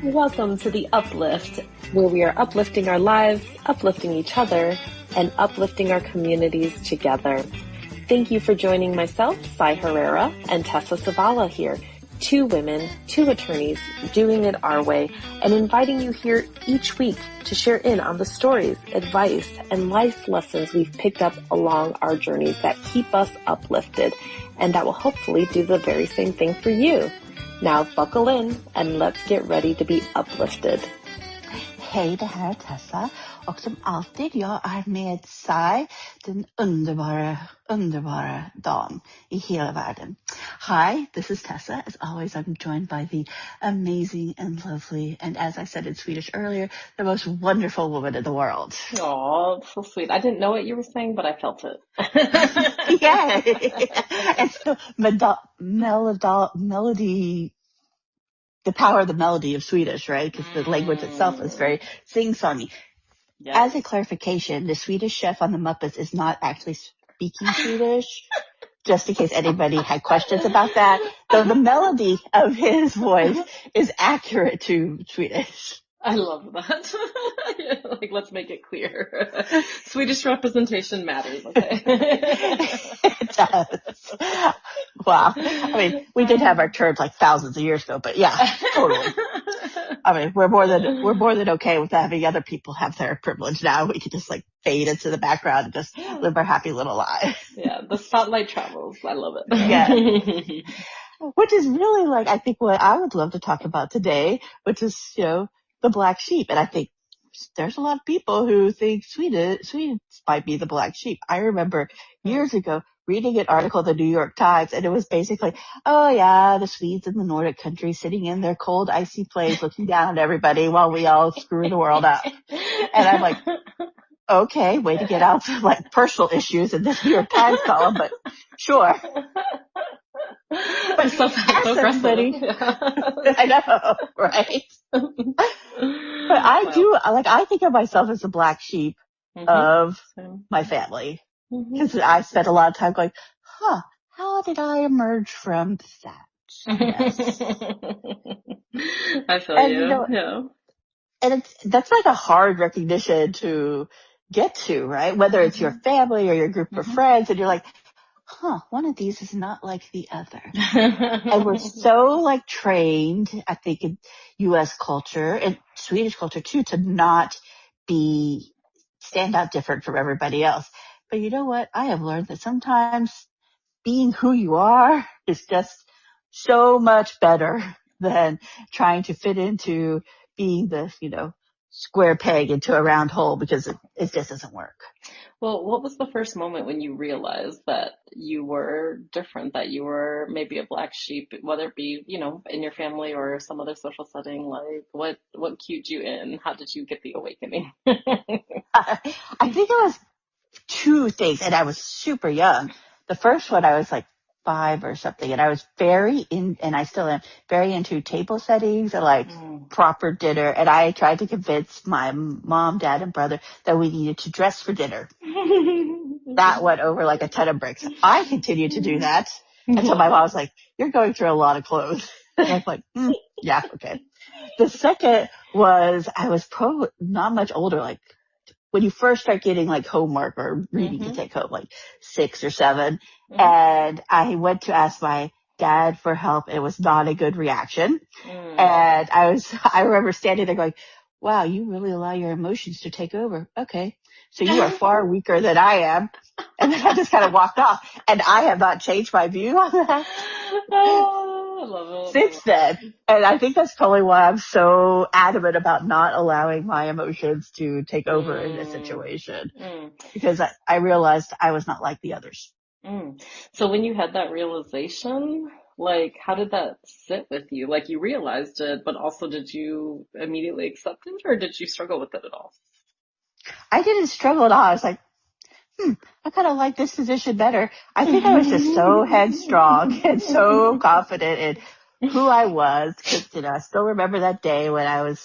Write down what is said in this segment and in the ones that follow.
Welcome to the Uplift, where we are uplifting our lives, uplifting each other, and uplifting our communities together. Thank you for joining myself, Sai Herrera, and Tessa Savala here, two women, two attorneys, doing it our way, and inviting you here each week to share in on the stories, advice, and life lessons we've picked up along our journeys that keep us uplifted, and that will hopefully do the very same thing for you. Now buckle in and let's get ready to be uplifted. Hej, det här är Tessa och som alltid, jag är med Sai, den underbara dam i hela världen. Hi, this is Tessa. As always, I'm joined by the amazing and lovely, and as I said in Swedish earlier, the most wonderful woman in the world. Oh, so sweet. I didn't know what you were saying, but I felt it. Yeah. It's the melody, the power of the melody of Swedish, right? Because the language itself is very sing-songy. Yes. As a clarification, the Swedish chef on the Muppets is not actually speaking Swedish, just in case anybody had questions about that. Though the melody of his voice is accurate to Swedish. I love that. Like, let's make it clear. Swedish representation matters, okay? It does. Wow. I mean, we did have our terms like thousands of years ago, but yeah, totally. I mean, we're more than okay with having other people have their privilege now. We can just like fade into the background and just live our happy little lives. Yeah, the spotlight travels. I love it. Yeah. Which is really like, I think what I would love to talk about today, which is, the black sheep. And I think there's a lot of people who think Swedes might be the black sheep. I remember years ago reading an article in the New York Times, and it was basically, oh yeah, the Swedes in the Nordic countries sitting in their cold, icy planes looking down at everybody while we all screw the world up. And I'm like, okay, way to get out some like personal issues in this New York Times column, but sure. But so somebody, I know, right? But I think of myself as the black sheep of my family. Because I spent a lot of time going, how did I emerge from that? Yes. I feel you. Yeah. And that's like a hard recognition to get to, right? Whether it's your family or your group of friends, and you're like, one of these is not like the other. And we're so like trained, I think, in U.S. culture and Swedish culture too, to not stand out different from everybody else. But you know what? I have learned that sometimes being who you are is just so much better than trying to fit into being the, square peg into a round hole, because it just doesn't work. Well, what was the first moment when you realized that you were different, that you were maybe a black sheep, whether it be, in your family or some other social setting? Like, what cued you in? How did you get the awakening? I think it was two things, and I was super young. The first one, I was like 5 or something, and I was and I still am, very into table settings and like proper dinner. And I tried to convince my mom, dad, and brother that we needed to dress for dinner. That went over like a ton of bricks. I continued to do that until my mom was like, "You're going through a lot of clothes." And I was like, yeah, okay. The second was, I was probably not much older, like when you first start getting like homework or reading to take home, like 6 or 7. And I went to ask my dad for help. It was not a good reaction. And I remember standing there going, wow, you really allow your emotions to take over. Okay. So you are far weaker than I am. And then I just kind of walked off, and I have not changed my view on that. I love it. Since then. And I think that's probably why I'm so adamant about not allowing my emotions to take over in this situation. Because I realized I was not like the others. So when you had that realization, like, how did that sit with you? Like, you realized it, but also did you immediately accept it, or did you struggle with it at all? I didn't struggle at all. I was like, I kind of like this position better. I think I was just so headstrong and so confident in who I was. Cause, I still remember that day when I was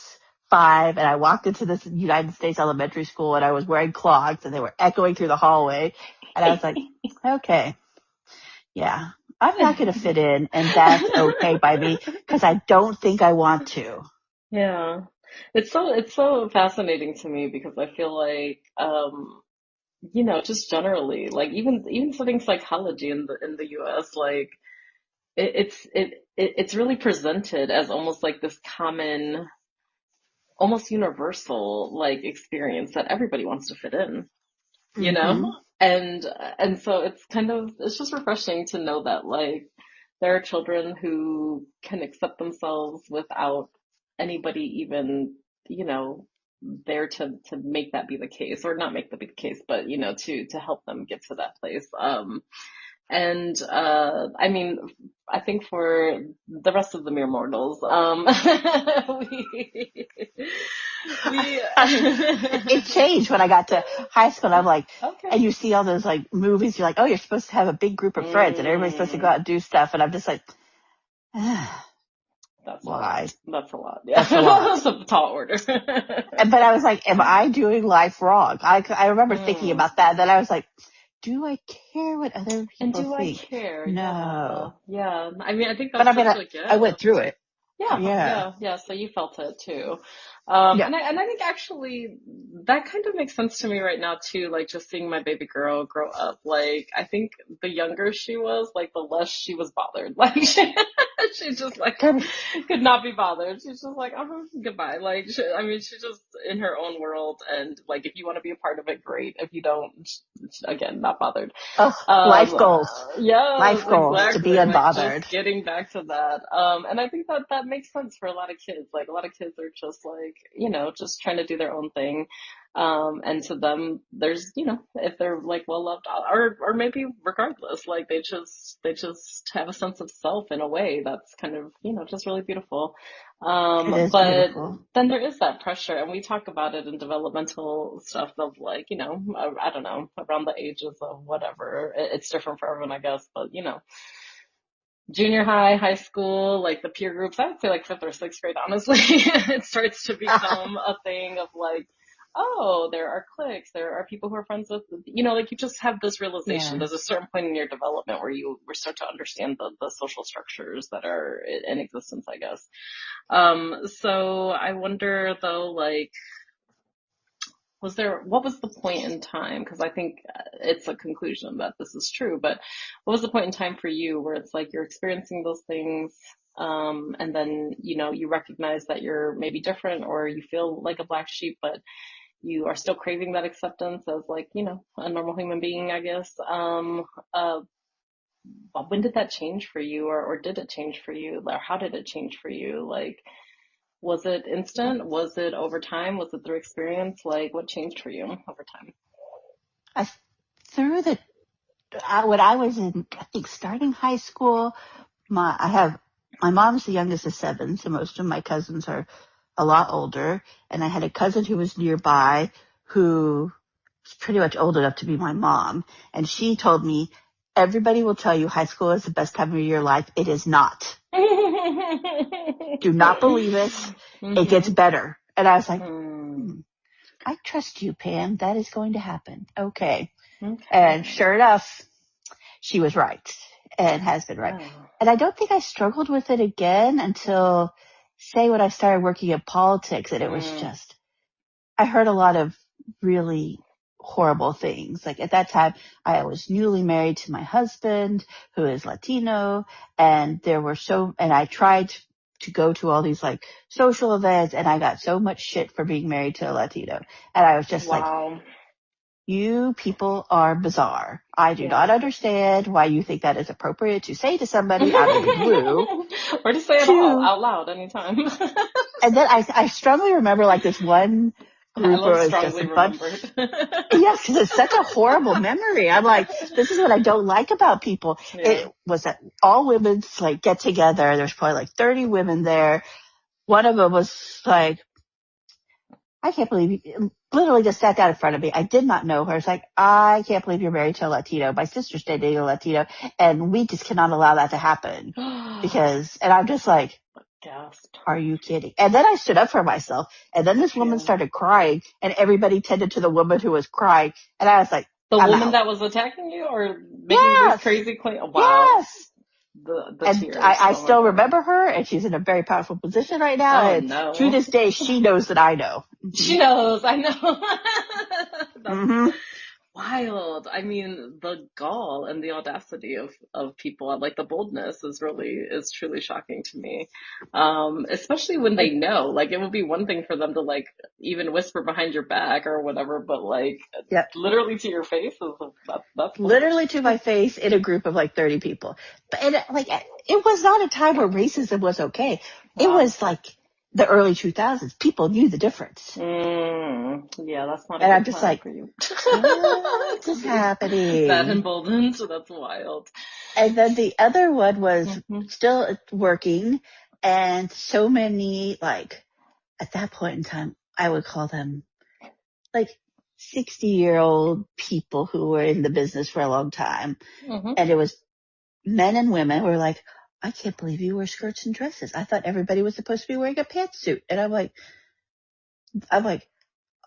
5 and I walked into this United States elementary school and I was wearing clogs and they were echoing through the hallway. And I was like, okay, yeah, I'm not going to fit in, and that's okay by me, because I don't think I want to. Yeah. It's so fascinating to me because I feel like just generally, like even studying psychology in the US, like it's really presented as almost like this common, almost universal like experience that everybody wants to fit in, you know? Hmm. And and so it's just refreshing to know that like there are children who can accept themselves without anybody even, there to make that be the case, or not make that be the case, but to help them get to that place. And I mean, I think for the rest of the mere mortals, we we I mean, it changed when I got to high school. I'm like, okay. and you see all those like movies. You're like, oh, you're supposed to have a big group of friends, and everybody's supposed to go Mm, out and do stuff. And I'm just like, that's a lot. why? That's a lot. Yeah, That's a lot. that's a tall order. But I was like, am I doing life wrong? I remember thinking Mm. about that. Then I was like, do I care what other And people do I think? care? Yeah, No. yeah. I mean, I think But that's I mean, such like, I yeah. went through it. Yeah, Yeah. yeah, yeah. So you felt it too. Yeah. And I think actually that kind of makes sense to me right now too, like just seeing my baby girl grow up. Like I think the younger she was, like the less she was bothered. Like she just like Good. could not be bothered. She's just like, oh, goodbye. Like I mean, she's just in her own world, and like if you want to be a part of it, great. If you don't, again, not bothered. Oh, life goals. Yes, Life goals to be exactly. Like unbothered. just getting back to that. And I think that that makes sense for a lot of kids. Like a lot of kids are just like, just trying to do their own thing. And to them, there's, if they're like well loved, or maybe regardless, like they just have a sense of self in a way that's kind of, just really beautiful. It is But beautiful. then there is that pressure, and we talk about it in developmental stuff of like, I don't know, around the ages of whatever. It's different for everyone, I guess, but junior high, high school, like the peer groups, I would say like fifth or sixth grade, honestly, it starts to become a thing of like, oh, there are cliques, there are people who are friends with, like you just have this realization. There's a Yes. certain point in your development where you start to understand the social structures that are in existence, I guess. So I wonder though, like, what was the point in time? Because I think it's a conclusion that this is true, but what was the point in time for you where it's like you're experiencing those things, and then, you recognize that you're maybe different or you feel like a black sheep, but you are still craving that acceptance as like, a normal human being, I guess. When did that change for you, or did it change for you? Or how did it change for you? Like, was it instant? Was it over time? Was it through experience? Like, what changed for you over time? I through the when I was in, I think starting high school, my mom's the youngest of seven, so most of my cousins are a lot older, and I had a cousin who was nearby who was pretty much old enough to be my mom, and she told me, everybody will tell you high school is the best time of your life. It is not. Do not believe it. It gets Mm-hmm. better. And I was like, Mm. I trust you, Pam. That is going to happen. Okay. And Okay. sure enough, she was right and has been right. Oh. And I don't think I struggled with it again until, say, when I started working in politics, and it was Mm. just, I heard a lot of really horrible things. Like at that time, I was newly married to my husband, who is Latino, and and I tried to go to all these like social events, and I got so much shit for being married to a Latino. And I was just like, Wow. you people are bizarre. I do Yeah. not understand why you think that is appropriate to say to somebody out of the blue. Or to say it all Two, out loud anytime. and then I strongly remember like this one I group where love it was just a strongly bunch. remembered. Yes, because it's such a horrible memory. I'm like, this is what I don't like about people. Yeah. It was that all women's like get together. There's probably like 30 women there. One of them was like, I can't believe you literally just sat down in front of me. I did not know her. It's like, I can't believe you're married to a Latino. My sister's dating a Latino, and we just cannot allow that to happen and I'm just like, Gasped. are you kidding? And then I stood up for myself, and then this woman Yeah. started crying, and everybody tended to the woman who was crying, and I was like, The I'm woman out. that was attacking you or making these Yes, crazy claims? Wow. yes. The And tears. I Oh my still God. remember her, and she's in a very powerful position right now. Oh And to no. this day, she knows that I know. She knows. I know. That's Mm-hmm. wild. I mean, the gall and the audacity of people, like the boldness is truly shocking to me. Especially when they know, like it would be one thing for them to like even whisper behind your back or whatever, but like Yep. literally to your face that's bold. Literally to my face in a group of like 30 people. But it was not a time where racism was okay. It Wow. was like the early 2000s. People knew the difference. Yeah, that's not a And I'm good just time like, for you what to is be that happening? emboldened. So that's wild. And then the other one was Hmm. still working, and so many, like, at that point in time, I would call them like 60-year-old people who were in the business for a long time. Hmm. And it was men and women who were like, I can't believe you wear skirts and dresses. I thought everybody was supposed to be wearing a pantsuit. And I'm like,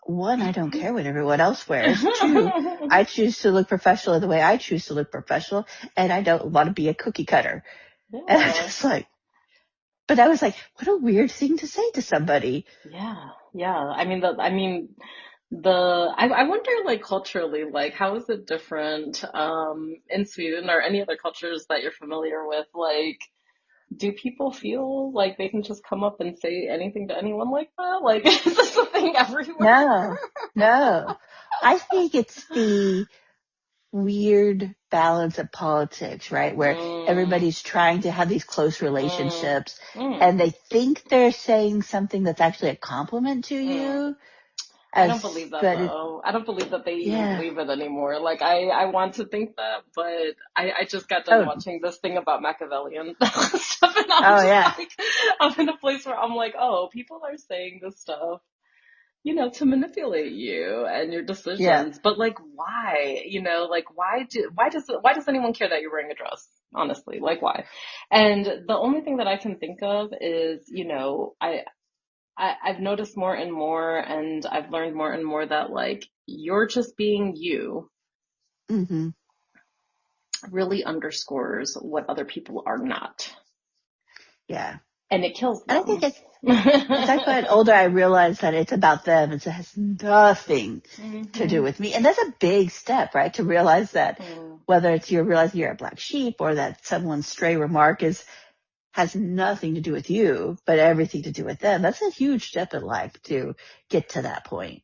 one, I don't care what everyone else wears. Two, I choose to look professional the way I choose to look professional, and I don't want to be a cookie cutter. And I'm Yeah. just like, but I was like, what a weird thing to say to somebody. Yeah, yeah. I wonder, like, culturally, like, how is it different, in Sweden or any other cultures that you're familiar with? Like, do people feel like they can just come up and say anything to anyone like that? Like, is this a thing everywhere? No, no. I think it's the weird balance of politics, right? Where Mm, everybody's trying to have these close mm, relationships, mm, and they think they're saying something that's actually a compliment to mm. you, I don't believe that but though. I don't believe that they even yeah. believe it anymore. Like I want to think that, but I just got done Oh, watching this thing about Machiavellian stuff and I'm oh just yeah. like, I'm in a place where I'm like, oh, people are saying this stuff, to manipulate you and your Yeah. decisions. But like, why? Like why does anyone care that you're wearing a dress? Honestly, like why? And the only thing that I can think of is, I've noticed more and more, and I've learned more and more that like you're just being you Hmm. really underscores what other people are not, Yeah. and it kills And I think them. as I got older, I realized that it's about them. It has nothing to do Hmm. with me. And that's a big step, right? To realize that Mm. whether it's you're realizing you're a black sheep or that someone's stray remark has nothing to do with you, but everything to do with them. That's a huge step in life to get to that point.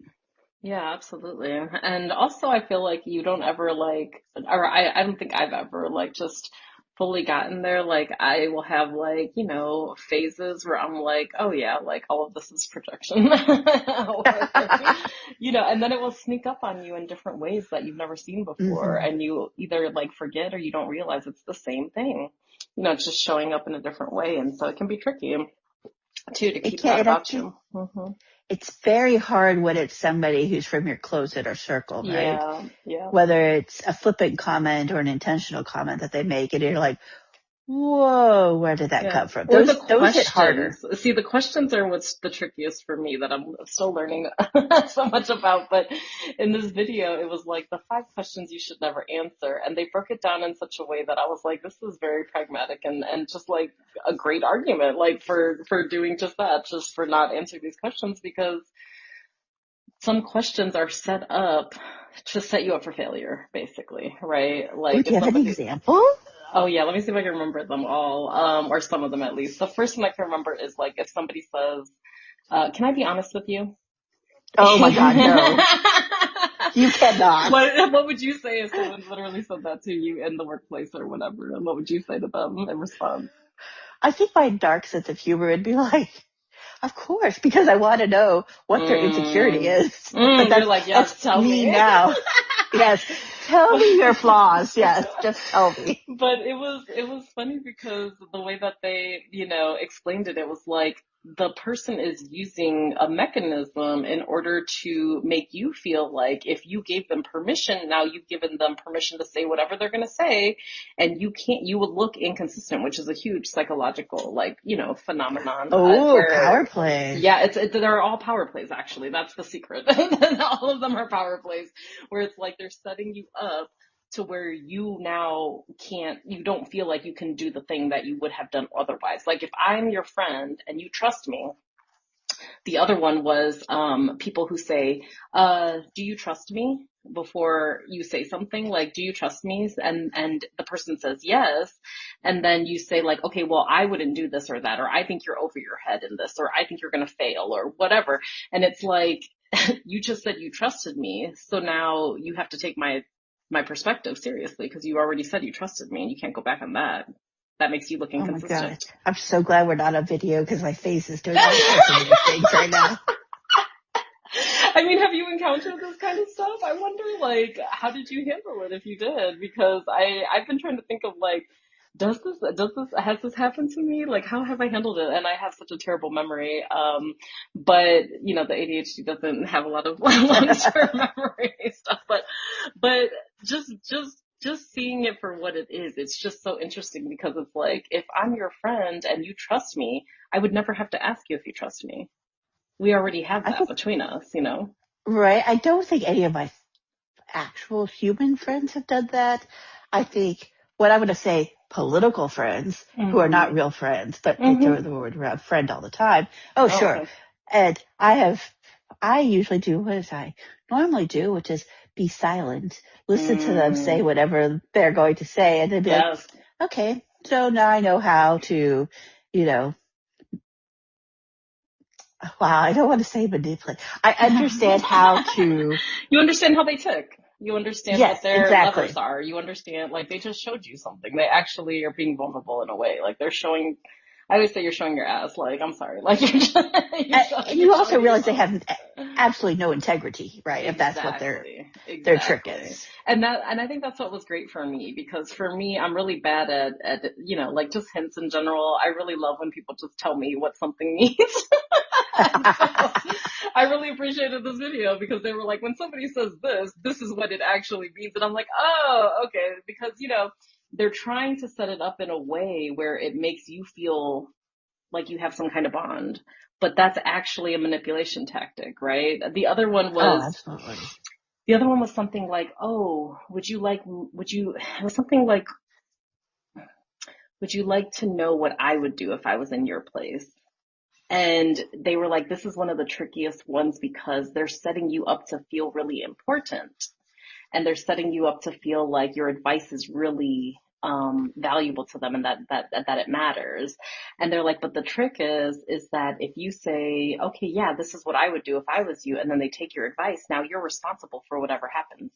Yeah, absolutely. And also I feel like you don't ever like, or I don't think I've ever like just fully gotten there. Like I will have like, phases where I'm like, oh yeah, like all of this is projection. Or, and then it will sneak up on you in different ways that you've never seen before. Hmm. And you either like forget or you don't realize it's the same thing. It's just showing up in a different way. And so it can be tricky too to It keep can, that and I about think you. Hmm. it's very hard when it's somebody who's from your close inner circle, right? Yeah, yeah. Whether it's a flippant comment or an intentional comment that they make, and you're like, whoa, where did that Yeah. come from? Or the Those hit harder. questions. See, the questions are what's the trickiest for me that I'm still learning so much about. But in this video, it was like the 5 questions you should never answer. And they broke it down in such a way that I was like, this is very pragmatic and just like a great argument, like for doing just that, just for not answering these questions because some questions are set up to set you up for failure, basically, right? Oh, Like do you if have an somebody, example? oh yeah, let me see if I can remember them all, or some of them at least. The first one I can remember is like if somebody says, "Can I be honest with you?" Oh my God, no. You cannot. What would you say if someone literally said that to you in the workplace or whatever? And what would you say to them in response? I think my dark sense of humor would be like, of course, because I want to know what their insecurity Mm, is. But you're that's like, that's yes, tell me me. now. Yes. Tell me your flaws. Yes. Just tell me. But it was funny because the way that they, explained it, it was like the person is using a mechanism in order to make you feel like if you gave them permission, now you've given them permission to say whatever they're going to say, and you would look inconsistent, which is a huge psychological, like, phenomenon, Oh, where power play. yeah, they're all power plays actually. That's the secret. All of them are power plays where it's like they're setting you up to where you now you don't feel like you can do the thing that you would have done otherwise. Like if I'm your friend and you trust me, the other one was people who say, do you trust me? Before you say something, like, do you trust me? And the person says yes. And then you say like, okay, well, I wouldn't do this or that, or I think you're over your head in this, or I think you're going to fail or whatever. And it's like, you just said you trusted me. So now you have to take my perspective seriously because you already said you trusted me and you can't go back on that. That makes you look Oh my God. inconsistent. I'm so glad we're not on video because my face is doing all sorts of weird things right now. I mean, have you encountered this kind of stuff? I wonder, like, how did you handle it if you did? Because I've been trying to think of like, has this happened to me? Like, how have I handled it? And I have such a terrible memory. But you know, the ADHD doesn't have a lot of long-term memory stuff. But just seeing it for what it is, it's just so interesting because it's like, if I'm your friend and you trust me, I would never have to ask you if you trust me. We already have I that think, between us, you know? right. I don't think any of my actual human friends have done that. I think what I'm going to say, political friends who are not Mm-hmm. real friends, but they throw Mm-hmm. the word around friend all the time. Oh, Oh, sure. okay. And I usually do what I normally do, which is be silent, listen to them say Mm, whatever they're going to say, and then be like, yes. okay, so now I know how to, you know, wow, I don't want to say manipulate. I understand how to, You understand how they tick. You understand what yes, their levers exactly. are. You understand, like, they just showed you something. They actually are being vulnerable in a way. Like, they're showing, I always say you're showing your ass. Like, I'm sorry. Like, And you're you also showing realize they yourself. have absolutely no integrity, right? If that's what Exactly. their trick Exactly. is. And I think that's what was great for me because for me, I'm really bad at, you know, like just hints in general. I really love when people just tell me what something means. And so I really appreciated this video because they were like, when somebody says this is what it actually means. And I'm like, oh, okay. Because, you know, they're trying to set it up in a way where it makes you feel like you have some kind of bond. But that's actually a manipulation tactic, right? Oh, absolutely. The other one was something like, oh, it was something like, would you like to know what I would do if I was in your place? And they were like, this is one of the trickiest ones because they're setting you up to feel really important. And they're setting you up to feel like your advice is really valuable to them and that it matters. And they're like, but the trick is that if you say, okay, yeah, this is what I would do if I was you, and then they take your advice, now you're responsible for whatever happens.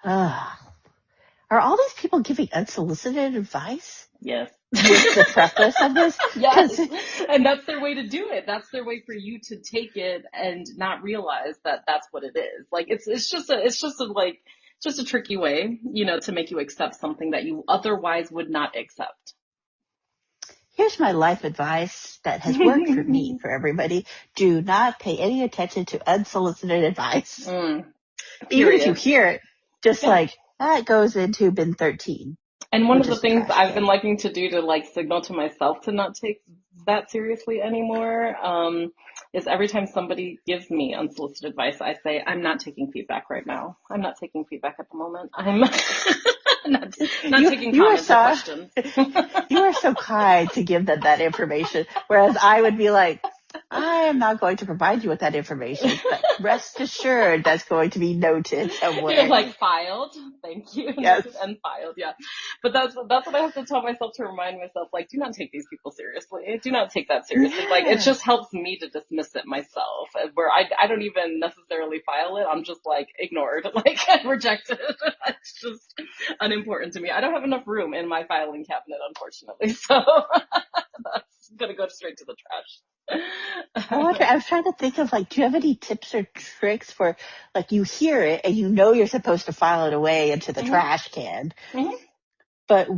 Ah, are all these people giving unsolicited advice Yes. with the preface of this? Yes. Because, And that's their way to do it. That's their way for you to take it and not realize that that's what it is. Like it's just a tricky way, you know, to make you accept something that you otherwise would not accept. here's my life advice that has worked for me, for everybody. Do not pay any attention to unsolicited advice. Mm, Even if you period. hear it, just Yeah. like, that goes into bin 13, And one of which the is the things trash I've been can. liking to do to like signal to myself to not take that seriously anymore, is every time somebody gives me unsolicited advice, I say, I'm not taking feedback right now. I'm not taking feedback at the moment. I'm not You, taking you are comments or so, questions. you are so kind to give them that information. Whereas I would be like, I am not going to provide you with that information, but rest assured that's going to be noted You're somewhere. like filed, thank you, Yes. noted and filed, yeah. But that's what I have to tell myself to remind myself, like, do not take these people seriously. Do not take that seriously. Like, it Yeah. just helps me to dismiss it myself, where I don't even necessarily file it. I'm just like ignored, like rejected. It's just unimportant to me. I don't have enough room in my filing cabinet, unfortunately, so that's gonna go straight to the trash. I was trying to think of like, do you have any tips or tricks for like you hear it and you know you're supposed to file it away into the hmm trash can, hmm but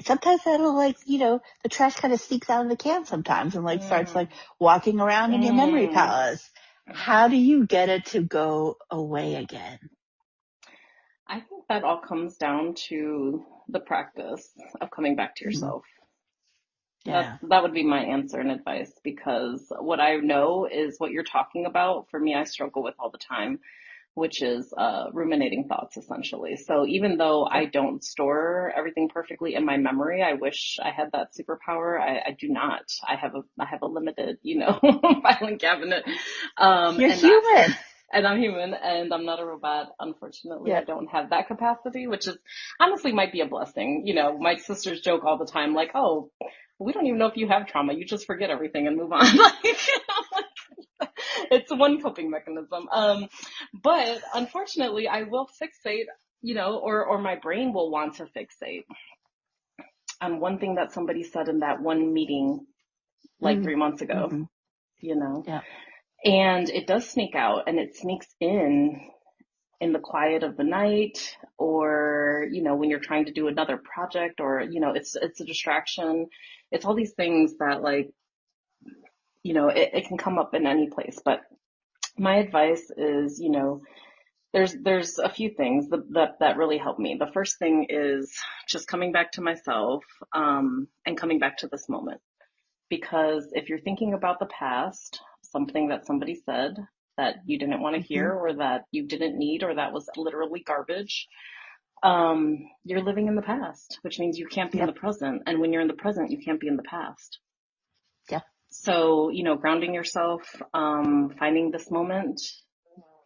sometimes that'll like, the trash kind of sneaks out of the can sometimes and like starts like mm walking around in your memory mm palace. How do you get it to go away again? I think that all comes down to the practice of coming back to Mm, yourself. yeah. That would be my answer and advice because what I know is what you're talking about. For me, I struggle with all the time. which is ruminating thoughts essentially. So even though I don't store everything perfectly in my memory, I wish I had that superpower. I do not. I have a limited, filing cabinet. You're And human. and I'm human and I'm not a robot. Unfortunately, Yeah. I don't have that capacity, which is honestly might be a blessing. My sisters joke all the time, like, oh, we don't even know if you have trauma. You just forget everything and move on. It's one coping mechanism. But unfortunately, I will fixate, or my brain will want to fixate on one thing that somebody said in that one meeting like 3 months ago, Mm-hmm. you know, Yeah. and it does sneak out and it sneaks in the quiet of the night, or, when you're trying to do another project, or, it's a distraction. It's all these things that, like, it can come up in any place. But my advice is, there's a few things that really help me. The first thing is just coming back to myself, and coming back to this moment. Because if you're thinking about the past, something that somebody said that you didn't want to Mm-hmm. hear, or that you didn't need, or that was literally garbage, you're living in the past, which means you can't be in the Yep. present. And when you're in the present, you can't be in the past. Yep. So, grounding yourself, finding this moment,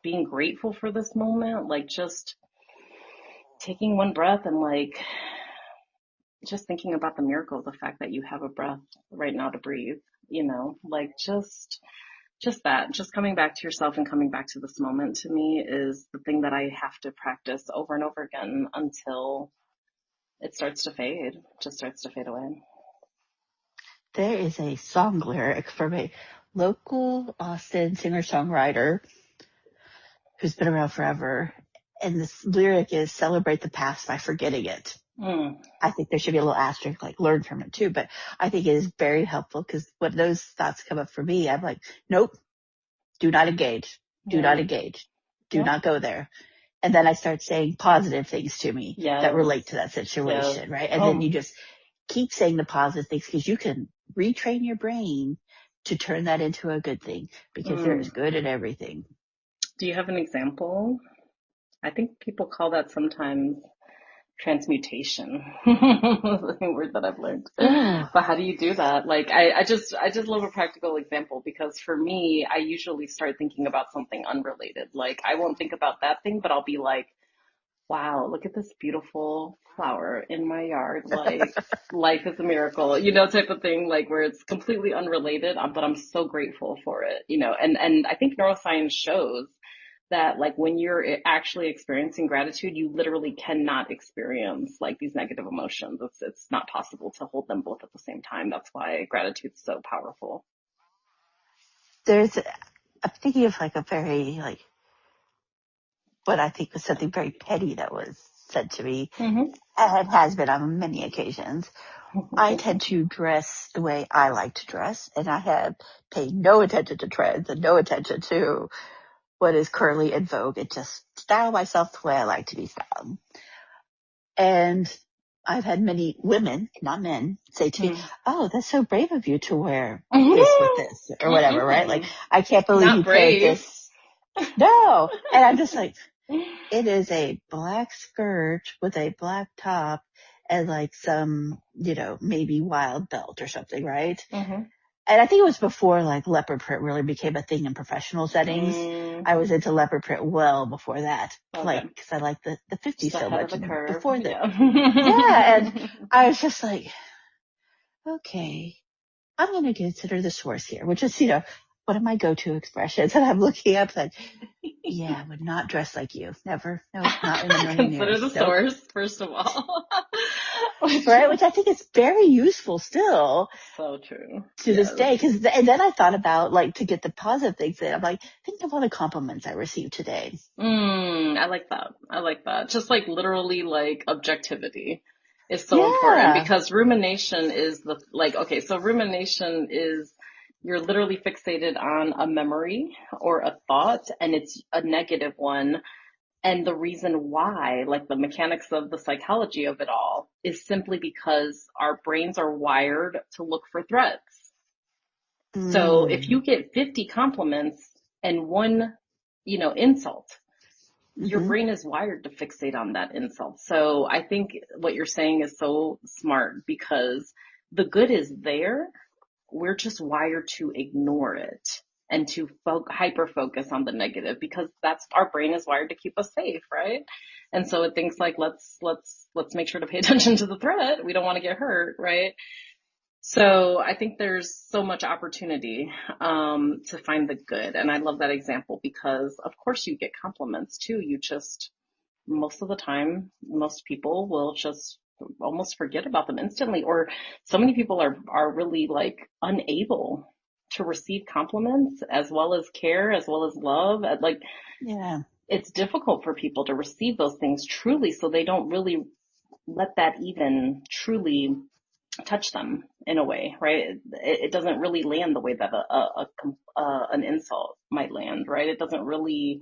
being grateful for this moment, like just taking one breath and like just thinking about the miracle of the fact that you have a breath right now to breathe, like just that, just coming back to yourself and coming back to this moment, to me, is the thing that I have to practice over and over again until it starts to fade, just starts to fade away. There is a song lyric from a local Austin singer-songwriter who's been around forever. And this lyric is celebrate the past by forgetting it. Mm. I think there should be a little asterisk, like learn from it too. But I think it is very helpful because when those thoughts come up for me, I'm like, nope, do not engage. Do not Yeah. engage. Do Yeah. not go there. And then I start saying positive things to me that relate to that situation, Yes. right? And then you just keep saying the positive things because you can retrain your brain to turn that into a good thing because there is good in everything. Do you have an example? I think people call that sometimes transmutation. The word that I've learned. Oh, But how do you do that? Like, I just love a practical example, because for me, I usually start thinking about something unrelated. Like, I won't think about that thing, but I'll be like, wow, look at this beautiful flower in my yard. Like, life is a miracle, type of thing, like where it's completely unrelated, but I'm so grateful for it, and I think neuroscience shows that, like, when you're actually experiencing gratitude, you literally cannot experience like these negative emotions. It's not possible to hold them both at the same time. That's why gratitude is so powerful. I'm thinking of like a very, like, what I think was something very petty that was said to me, Mm-hmm. and it has been on many occasions. I tend to dress the way I like to dress, and I have paid no attention to trends and no attention to what is currently in vogue, and just style myself the way I like to be styled. And I've had many women, not men, say to me, oh, that's so brave of you to wear this with this or whatever, right? Like, I can't believe you Not paired brave. this. No. And I'm just like, it is a black skirt with a black top and like some, maybe wild belt or something, right? Mm-hmm. And I think it was before like leopard print really became a thing in professional settings. I was into leopard print well before that, Okay. like, cause I like the 50s Just so ahead much. of the curve. Before that. Yeah. Yeah. And I was just like, okay, I'm going to consider the source here, which is, one of my go-to expressions. And I'm looking up like, yeah, I would not dress like you. Never. No, not in a million Consider years. the source, first of all. Right? Which I think is very useful still. So true. To this day. And then I thought about, like, to get the positive things in, I'm like, think of all the compliments I received today. I like that. I like that. Just like literally, like, objectivity is so important, because rumination is so rumination is, you're literally fixated on a memory or a thought, and it's a negative one. And the reason why, like the mechanics of the psychology of it all, is simply because our brains are wired to look for threats. So if you get 50 compliments and one, insult, your Mm-hmm. brain is wired to fixate on that insult. So I think what you're saying is so smart because the good is there. We're just wired to ignore it and to hyper focus on the negative because that's our brain is wired to keep us safe, right? And so it thinks like, let's make sure to pay attention to the threat. We don't want to get hurt, right? So I think there's so much opportunity to find the good. And I love that example because of course you get compliments too. You just, most of the time, most people will just almost forget about them instantly. Or so many people are really like unable to receive compliments as well as care, as well as love. Like Yeah. it's difficult for people to receive those things truly. So they don't really let that even truly touch them in a way, right? It doesn't really land the way that an insult might land, right? It doesn't really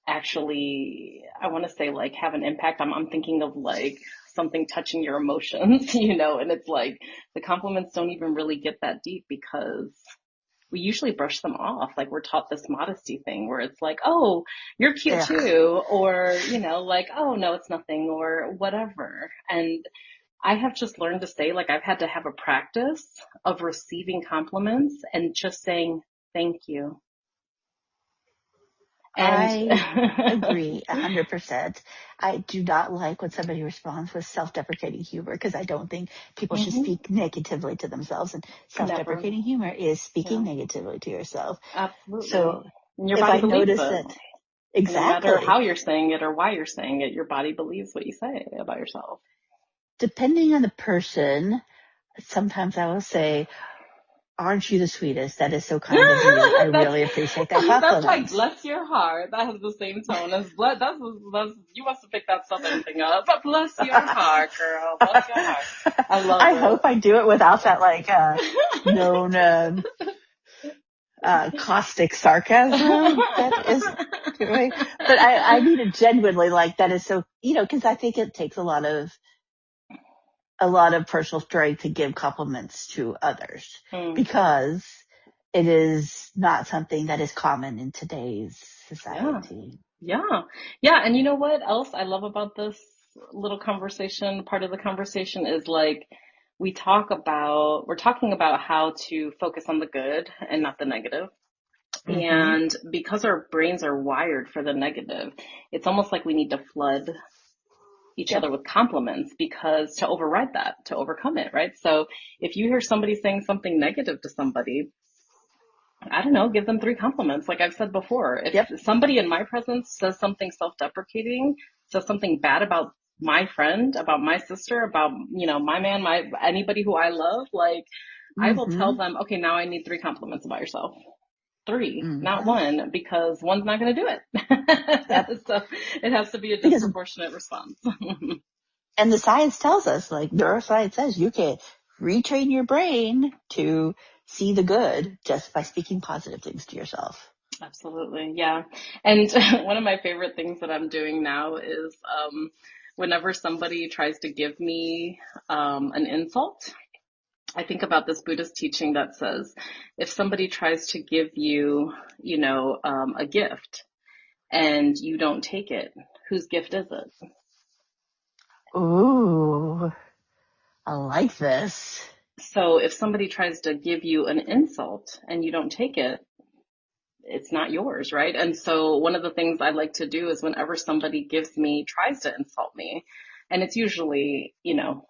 actually, I want to say like have an impact. I'm thinking of like something touching your emotions, and it's like the compliments don't even really get that deep because we usually brush them off. Like we're taught this modesty thing where it's like, oh, you're cute Yeah. too. Or, like, oh no, it's nothing or whatever. And I have just learned to say, like, I've had to have a practice of receiving compliments and just saying thank you. And I agree 100%. I do not like when somebody responds with self-deprecating humor because I don't think people should Mhm. speak negatively to themselves. And Never. self-deprecating humor is speaking Yeah, negatively to yourself. absolutely. So And your if body I believes notice it. that, No matter exactly, how you're saying it or why you're saying it, your body believes what you say about yourself. depending on the person, sometimes I will say, aren't you the sweetest? That is so kind of you. I that's really appreciate that that's like compliment. bless your heart. That has the same tone as bless. That's you must have picked that Southern thing up. But bless your heart, girl. Bless your heart. I love I hope I do it without that like known caustic sarcasm that is right. But I mean it genuinely, like that is so, because I think it takes a lot of personal strength to give compliments to others Mm, because it is not something that is common in today's yeah, society. yeah. And you know what else I love about this little conversation? Part of the conversation is like we're talking about how to focus on the good and not the negative. Mm-hmm. And because our brains are wired for the negative, it's almost like we need to flood each Yep. other with compliments because to override that, to overcome it, right? So if you hear somebody saying something negative to somebody, I don't know, give them 3 compliments. Like I've said before, if Yep. somebody in my presence says something self-deprecating, says something bad about my friend, about my sister, about, my man, anybody who I love, like I will tell Mm-hmm. them, okay, now I need 3 compliments about yourself. 3, not Mm-hmm. 1, because one's not going to do it. Yep. So it has to be a Because, disproportionate response. and the science tells us, like neuroscience says, you can retrain your brain to see the good just by speaking positive things to yourself. Absolutely. Yeah. And one of my favorite things that I'm doing now is, whenever somebody tries to give me, an insult, I think about this Buddhist teaching that says, if somebody tries to give you, a gift and you don't take it, whose gift is it? Ooh, I like this. So if somebody tries to give you an insult and you don't take it, it's not yours, right? And so one of the things I like to do is whenever somebody tries to insult me, and it's usually,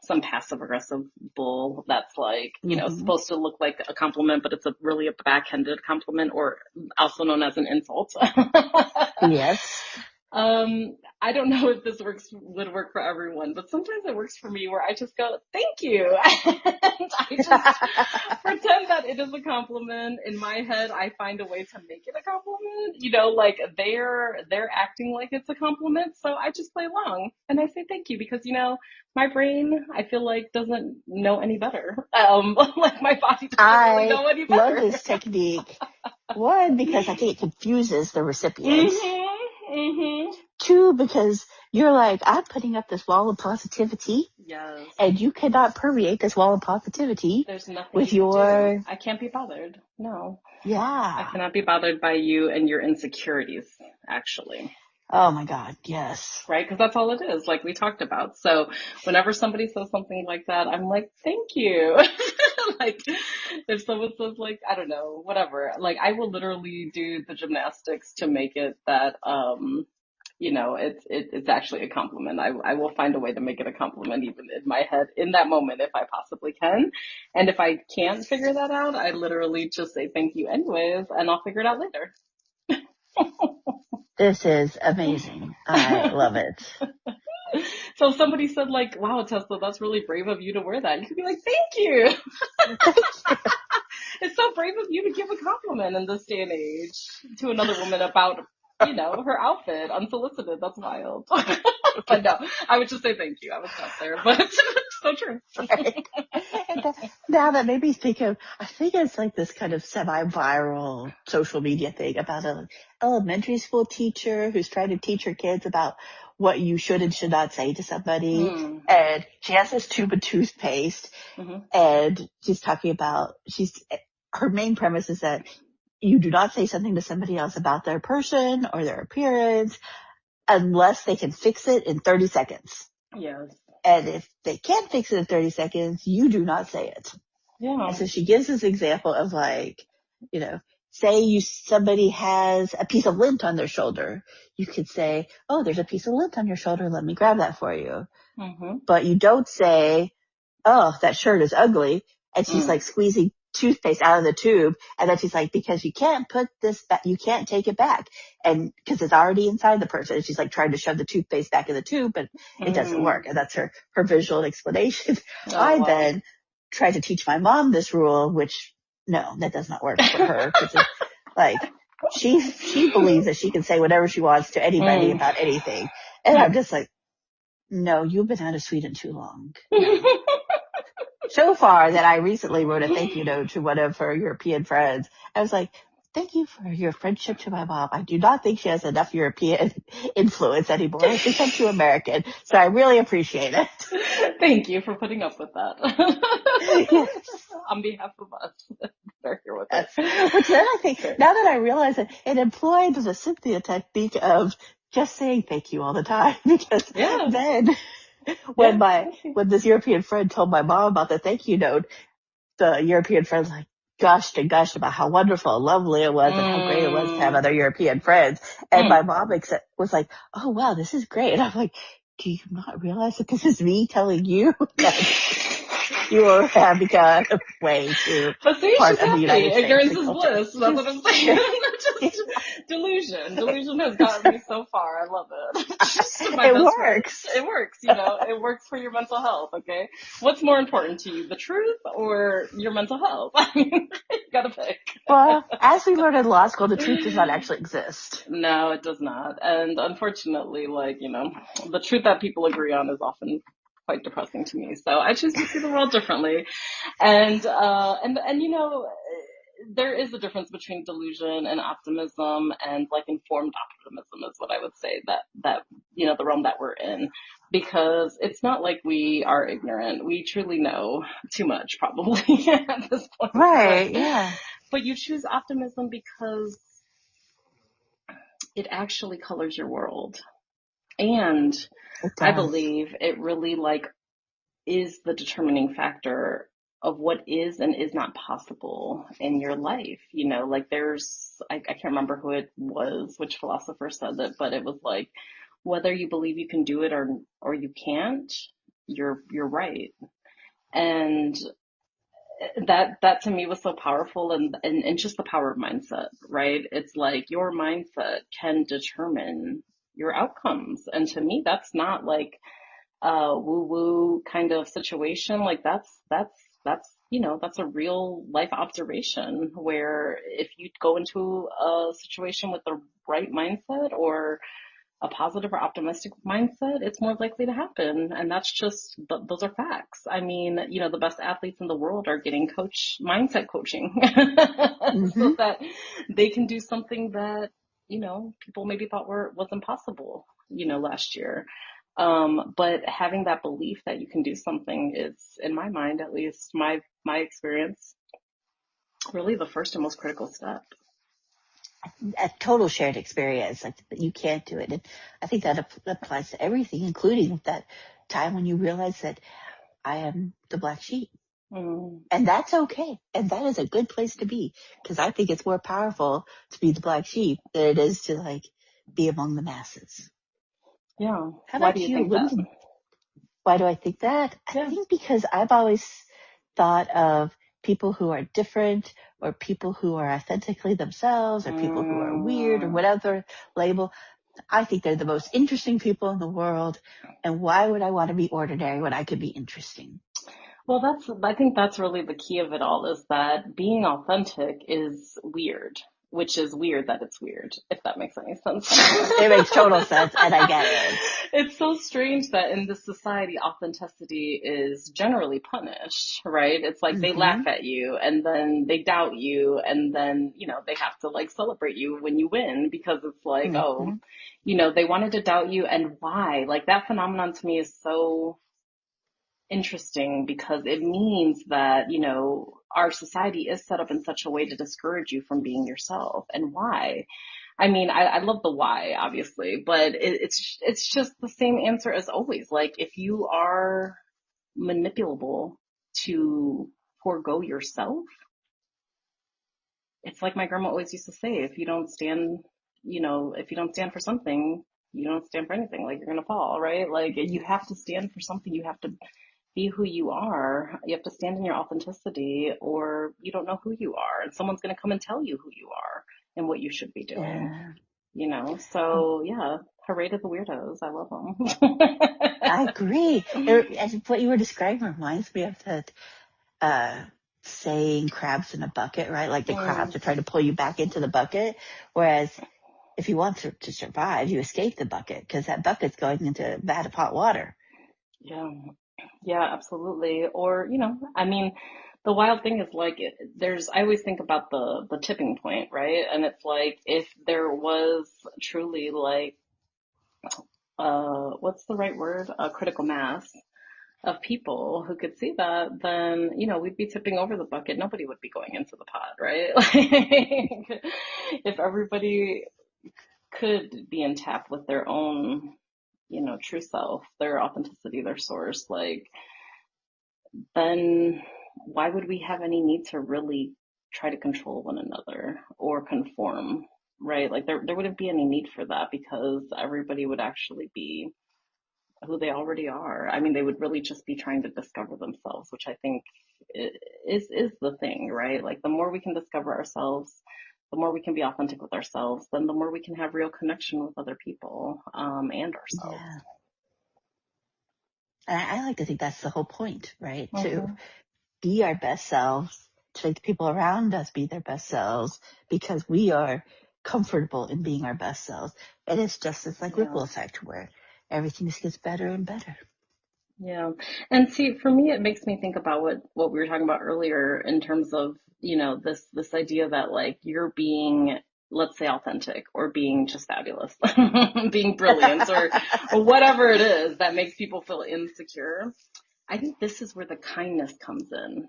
some passive aggressive bull that's like, Mm-hmm. supposed to look like a compliment, but it's really a backhanded compliment or also known as an insult. Yes. I don't know if this would work for everyone, but sometimes it works for me where I just go, thank you. And I just pretend that it is a compliment. In my head, I find a way to make it a compliment. Like they're acting like it's a compliment. So I just play along and I say thank you because, my brain, I feel like doesn't know any better. Like my body doesn't really I know any love better. this technique. One, because I think it confuses the recipient. Mm-hmm. Mm-hmm. Two, because you're like, I'm putting up this wall of positivity, Yes. and you cannot permeate this wall of positivity There's nothing with you can do. your, I can't be bothered. No, I yeah. cannot be bothered by you and your insecurities, actually. Oh my God. Yes. right? Because that's all it is, like we talked about. So whenever somebody says something like that, I'm like, thank you. Like if someone says like, I don't know, whatever, like I will literally do the gymnastics to make it that, it's actually a compliment. I will find a way to make it a compliment even in my head in that moment if I possibly can. And if I can't figure that out, I literally just say thank you anyways, and I'll figure it out later. This is amazing. I love it. So if somebody said like, wow, Tesla, that's really brave of you to wear that, you could be like, thank you. It's so brave of you to give a compliment in this day and age to another woman about, her outfit unsolicited. That's wild. But no, I would just say thank you. I would stop there, but it's so true. Right. Now that made me think of, I think it's like this kind of semi-viral social media thing about an elementary school teacher who's trying to teach her kids about what you should and should not say to somebody. Mm. And she has this tube of toothpaste, Mm-hmm. and she's talking about, her main premise is that you do not say something to somebody else about their person or their appearance unless they can fix it in 30 seconds. Yes. And if they can't fix it in 30 seconds, you do not say it. Yeah. And so she gives this example of like, say somebody has a piece of lint on their shoulder. You could say, oh, there's a piece of lint on your shoulder. Let me grab that for you. Mm-hmm. But you don't say, oh, that shirt is ugly. And she's like squeezing toothpaste out of the tube. And then she's like, because you can't put this back, you can't take it back. And because it's already inside the person. And she's like trying to shove the toothpaste back in the tube, but it doesn't work. And that's her visual explanation. Oh, I wow. then tried to teach my mom this rule, which no, that does not work for her. Cause it's like, she believes that she can say whatever she wants to anybody about anything. And I'm just like, no, you've been out of Sweden too long. No. So far that I recently wrote a thank you note to one of her European friends. I was like, thank you for your friendship to my mom. I do not think she has enough European influence anymore. It's become too American. So I really appreciate it. Thank you for putting up with that. Yes. On behalf of us. They're here with Yes. us. Which then I think, now that I realize it employed the Cynthia technique of just saying thank you all the time. Because then when this European friend told my mom about the thank you note, the European friends like gushed and gushed about how wonderful and lovely it was and how great it was to have other European friends. And my mom was like, oh wow, this is great. And I'm like, do you not realize that this is me telling you that you have become way too but see, part she's of the happy. United States Ignorance is culture. bliss. That's what I'm saying. Just delusion. Delusion has gotten me so far. I love it. It works. It works, It works for your mental health, okay? What's more important to you, the truth or your mental health? I mean, you gotta pick. Well, as we learned in law school, the truth does not actually exist. No, it does not. And unfortunately, the truth that people agree on is often quite depressing to me. So I choose to see the world differently. And there is a difference between delusion and optimism, and like informed optimism is what I would say that the realm that we're in, because it's not like we are ignorant. We truly know too much probably at this point. Right. Yeah. But you choose optimism because it actually colors your world. And I believe it really is the determining factor of what is and is not possible in your life. I can't remember who it was, which philosopher said it, but it was like, whether you believe you can do it or you can't, you're right. And that to me was so powerful, and just the power of mindset, right? It's like your mindset can determine your outcomes. And to me, that's not like a woo-woo kind of situation. Like that's a real life observation, where if you go into a situation with the right mindset or a positive or optimistic mindset, it's more likely to happen. And that's just, those are facts. I mean, the best athletes in the world are getting mindset coaching so that they can do something that, people maybe thought was impossible, last year. But having that belief that you can do something is, in my mind, at least my experience, really the first and most critical step. a total shared experience. Like you can't do it. And I think that applies to everything, including that time when you realize that I am the black sheep. And that's okay. And that is a good place to be, because I think it's more powerful to be the black sheep than it is to like be among the masses. Yeah. How Why about do you you? think that? Why do I think that? Yeah. I think because I've always thought of people who are different, or people who are authentically themselves, or people who are weird, or whatever label. I think they're the most interesting people in the world. And why would I want to be ordinary when I could be interesting? Well, I think that's really the key of it all, is that being authentic is weird, which is weird that it's weird, if that makes any sense. It makes total sense, and I get it. It's so strange that in this society, authenticity is generally punished, right? It's like they laugh at you, and then they doubt you, and then, they have to like celebrate you when you win, because it's like, oh, they wanted to doubt you, and why? Like, that phenomenon to me is so interesting, because it means that, our society is set up in such a way to discourage you from being yourself. And why? I mean, I love the why, obviously, but it's just the same answer as always. Like, if you are manipulable to forego yourself, it's like my grandma always used to say, if you don't stand for something, you don't stand for anything. Like, you're going to fall, right? Like, you have to stand for something. You have to be who you are. You have to stand in your authenticity, or you don't know who you are, and someone's going to come and tell you who you are and what you should be doing. So yeah, hooray to the weirdos. I love them. I agree. And what you were describing reminds me of that saying, crabs in a bucket, right? Like the crabs are trying to pull you back into the bucket. Whereas if you want to survive, you escape the bucket, because that bucket's going into a vat of hot water. Yeah, absolutely. Or, I mean, the wild thing is like, I always think about the tipping point, right? And it's like, if there was truly like, what's the right word? A critical mass of people who could see that, then, we'd be tipping over the bucket. Nobody would be going into the pot, right? Like, if everybody could be in tap with their own, true self, their authenticity, their source, like, then why would we have any need to really try to control one another or conform, right? Like, there wouldn't be any need for that, because everybody would actually be who they already are. I mean, they would really just be trying to discover themselves, which I think is the thing, right? Like, the more we can discover ourselves, the more we can be authentic with ourselves, then the more we can have real connection with other people, and ourselves. Yeah. And I like to think that's the whole point, right? To be our best selves, to make the people around us be their best selves, because we are comfortable in being our best selves. And it's just this like ripple effect where everything just gets better and better. Yeah. And see, for me, it makes me think about what we were talking about earlier, in terms of, this idea that like, you're being, let's say, authentic, or being just fabulous, being brilliant, or whatever it is that makes people feel insecure. I think this is where the kindness comes in.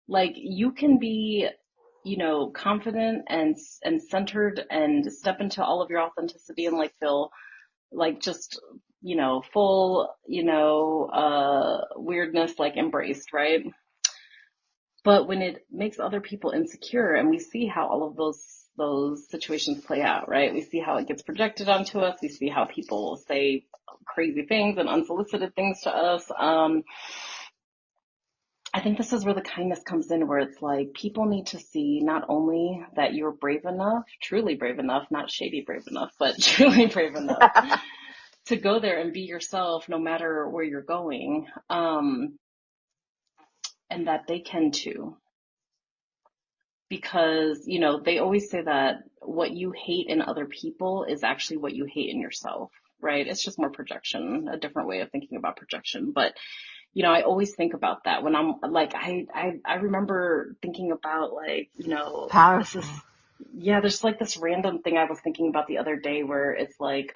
Like, you can be, confident and centered, and step into all of your authenticity, and like feel like just, full, weirdness, like, embraced, right? But when it makes other people insecure, and we see how all of those situations play out, right? We see how it gets projected onto us. We see how people say crazy things and unsolicited things to us. I think this is where the kindness comes in, where it's like, people need to see not only that you're brave enough, truly brave enough, not shady brave enough, but truly brave enough to go there and be yourself, no matter where you're going, and that they can too. Because, they always say that what you hate in other people is actually what you hate in yourself, right? It's just more projection, a different way of thinking about projection. But, I always think about that when I'm like, I remember thinking about, like, Powerful. there's like this random thing I was thinking about the other day, where it's like,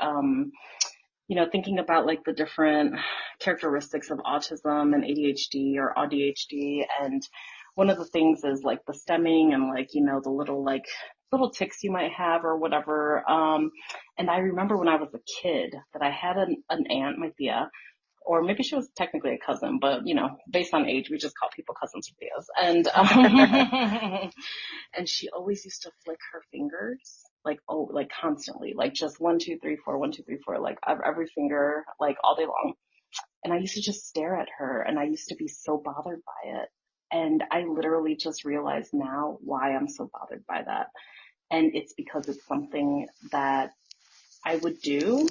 thinking about like the different characteristics of autism and ADHD or ADHD. And one of the things is like the stemming, and like, the little like little tics you might have or whatever. And I remember when I was a kid that I had an aunt, my tia, or maybe she was technically a cousin, but based on age, we just call people cousins or tias. And, and she always used to flick her fingers, like, constantly, like just 1, 2, 3, 4, 1, 2, 3, 4, like every finger, like all day long. And I used to just stare at her and I used to be so bothered by it. And I literally just realized now why I'm so bothered by that. And it's because it's something that I would do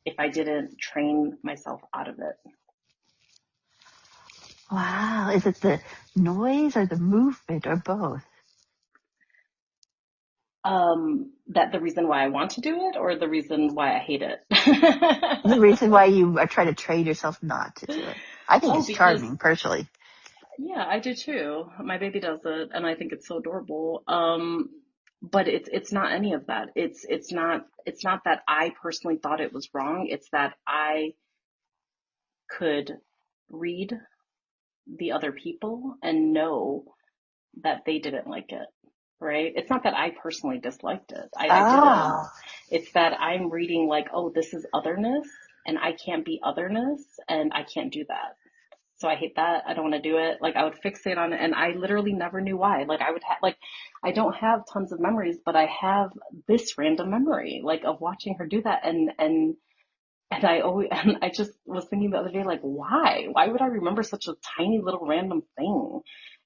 if I didn't train myself out of it. Wow. Is it the noise or the movement or both? That the reason why I want to do it or the reason why I hate it? The reason why you are trying to train yourself not to do it. I think it's charming, personally. Yeah, I do too. My baby does it and I think it's so adorable. But it's not any of that. It's not that I personally thought it was wrong. It's that I could read the other people and know that they didn't like it. Right? It's not that I personally disliked it. I didn't. It's that I'm reading like, oh, this is otherness and I can't be otherness and I can't do that. So I hate that. I don't want to do it. Like I would fixate on it and I literally never knew why. Like I would have, like, I don't have tons of memories, but I have this random memory, like of watching her do that. And I just was thinking the other day, like, why would I remember such a tiny little random thing?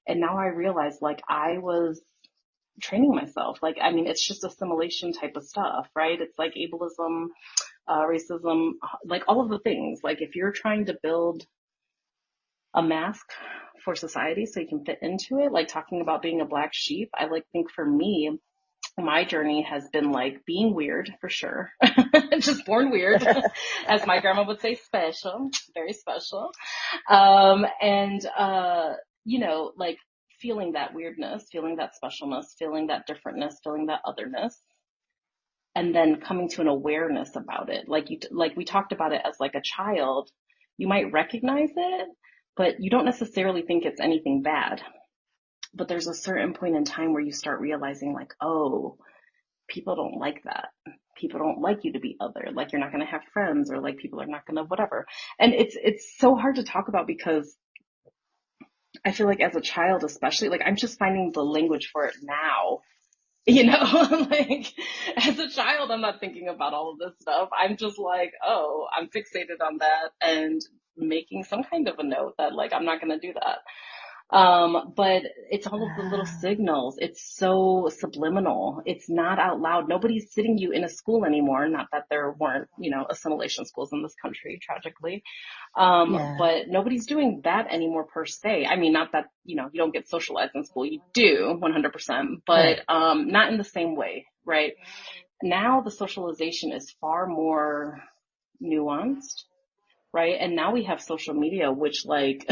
And now I realize like I was training myself. Like, I mean, it's just assimilation type of stuff, right? It's like ableism, racism, like all of the things. Like if you're trying to build a mask for society so you can fit into it, like talking about being a black sheep, I think for me, my journey has been like being weird for sure. Just born weird, as my grandma would say, special, very special. Like feeling that weirdness, feeling that specialness, feeling that differentness, feeling that otherness, and then coming to an awareness about it. Like we talked about it as like a child, you might recognize it, but you don't necessarily think it's anything bad. But there's a certain point in time where you start realizing like, oh, people don't like that. People don't like you to be other. Like you're not going to have friends or like people are not going to whatever. And it's so hard to talk about because I feel like as a child, especially, like I'm just finding the language for it now. Like as a child, I'm not thinking about all of this stuff. I'm just like, oh, I'm fixated on that and making some kind of a note that like, I'm not going to do that. But it's all of the little signals. It's so subliminal. It's not out loud. Nobody's sitting you in a school anymore. Not that there weren't, assimilation schools in this country, tragically. But nobody's doing that anymore per se. I mean, not that, you don't get socialized in school. You do 100%, but, not in the same way, right? Now the socialization is far more nuanced, right? And now we have social media, which like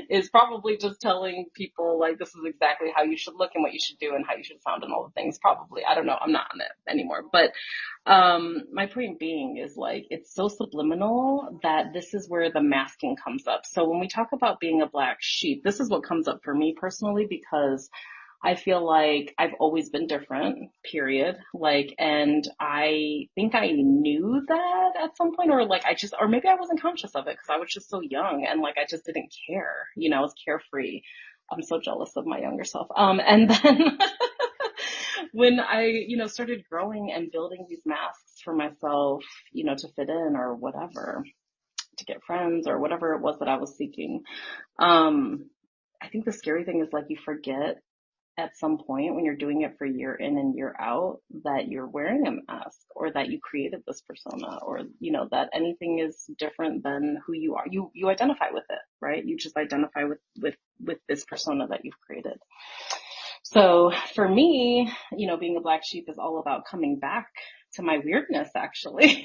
is probably just telling people like this is exactly how you should look and what you should do and how you should sound and all the things. Probably, I don't know, I'm not on it anymore. But my point being is like it's so subliminal that this is where the masking comes up. So when we talk about being a black sheep, this is what comes up for me personally because I feel like I've always been different, period. Like, and I think I knew that at some point, or like or maybe I wasn't conscious of it because I was just so young and like I just didn't care. I was carefree. I'm so jealous of my younger self. And then when I, started growing and building these masks for myself, to fit in or whatever, to get friends or whatever it was that I was seeking. I think the scary thing is like you forget at some point when you're doing it for year in and year out that you're wearing a mask or that you created this persona or, that anything is different than who you are. You identify with it, right? You just identify with this persona that you've created. So for me, being a black sheep is all about coming back to my weirdness actually.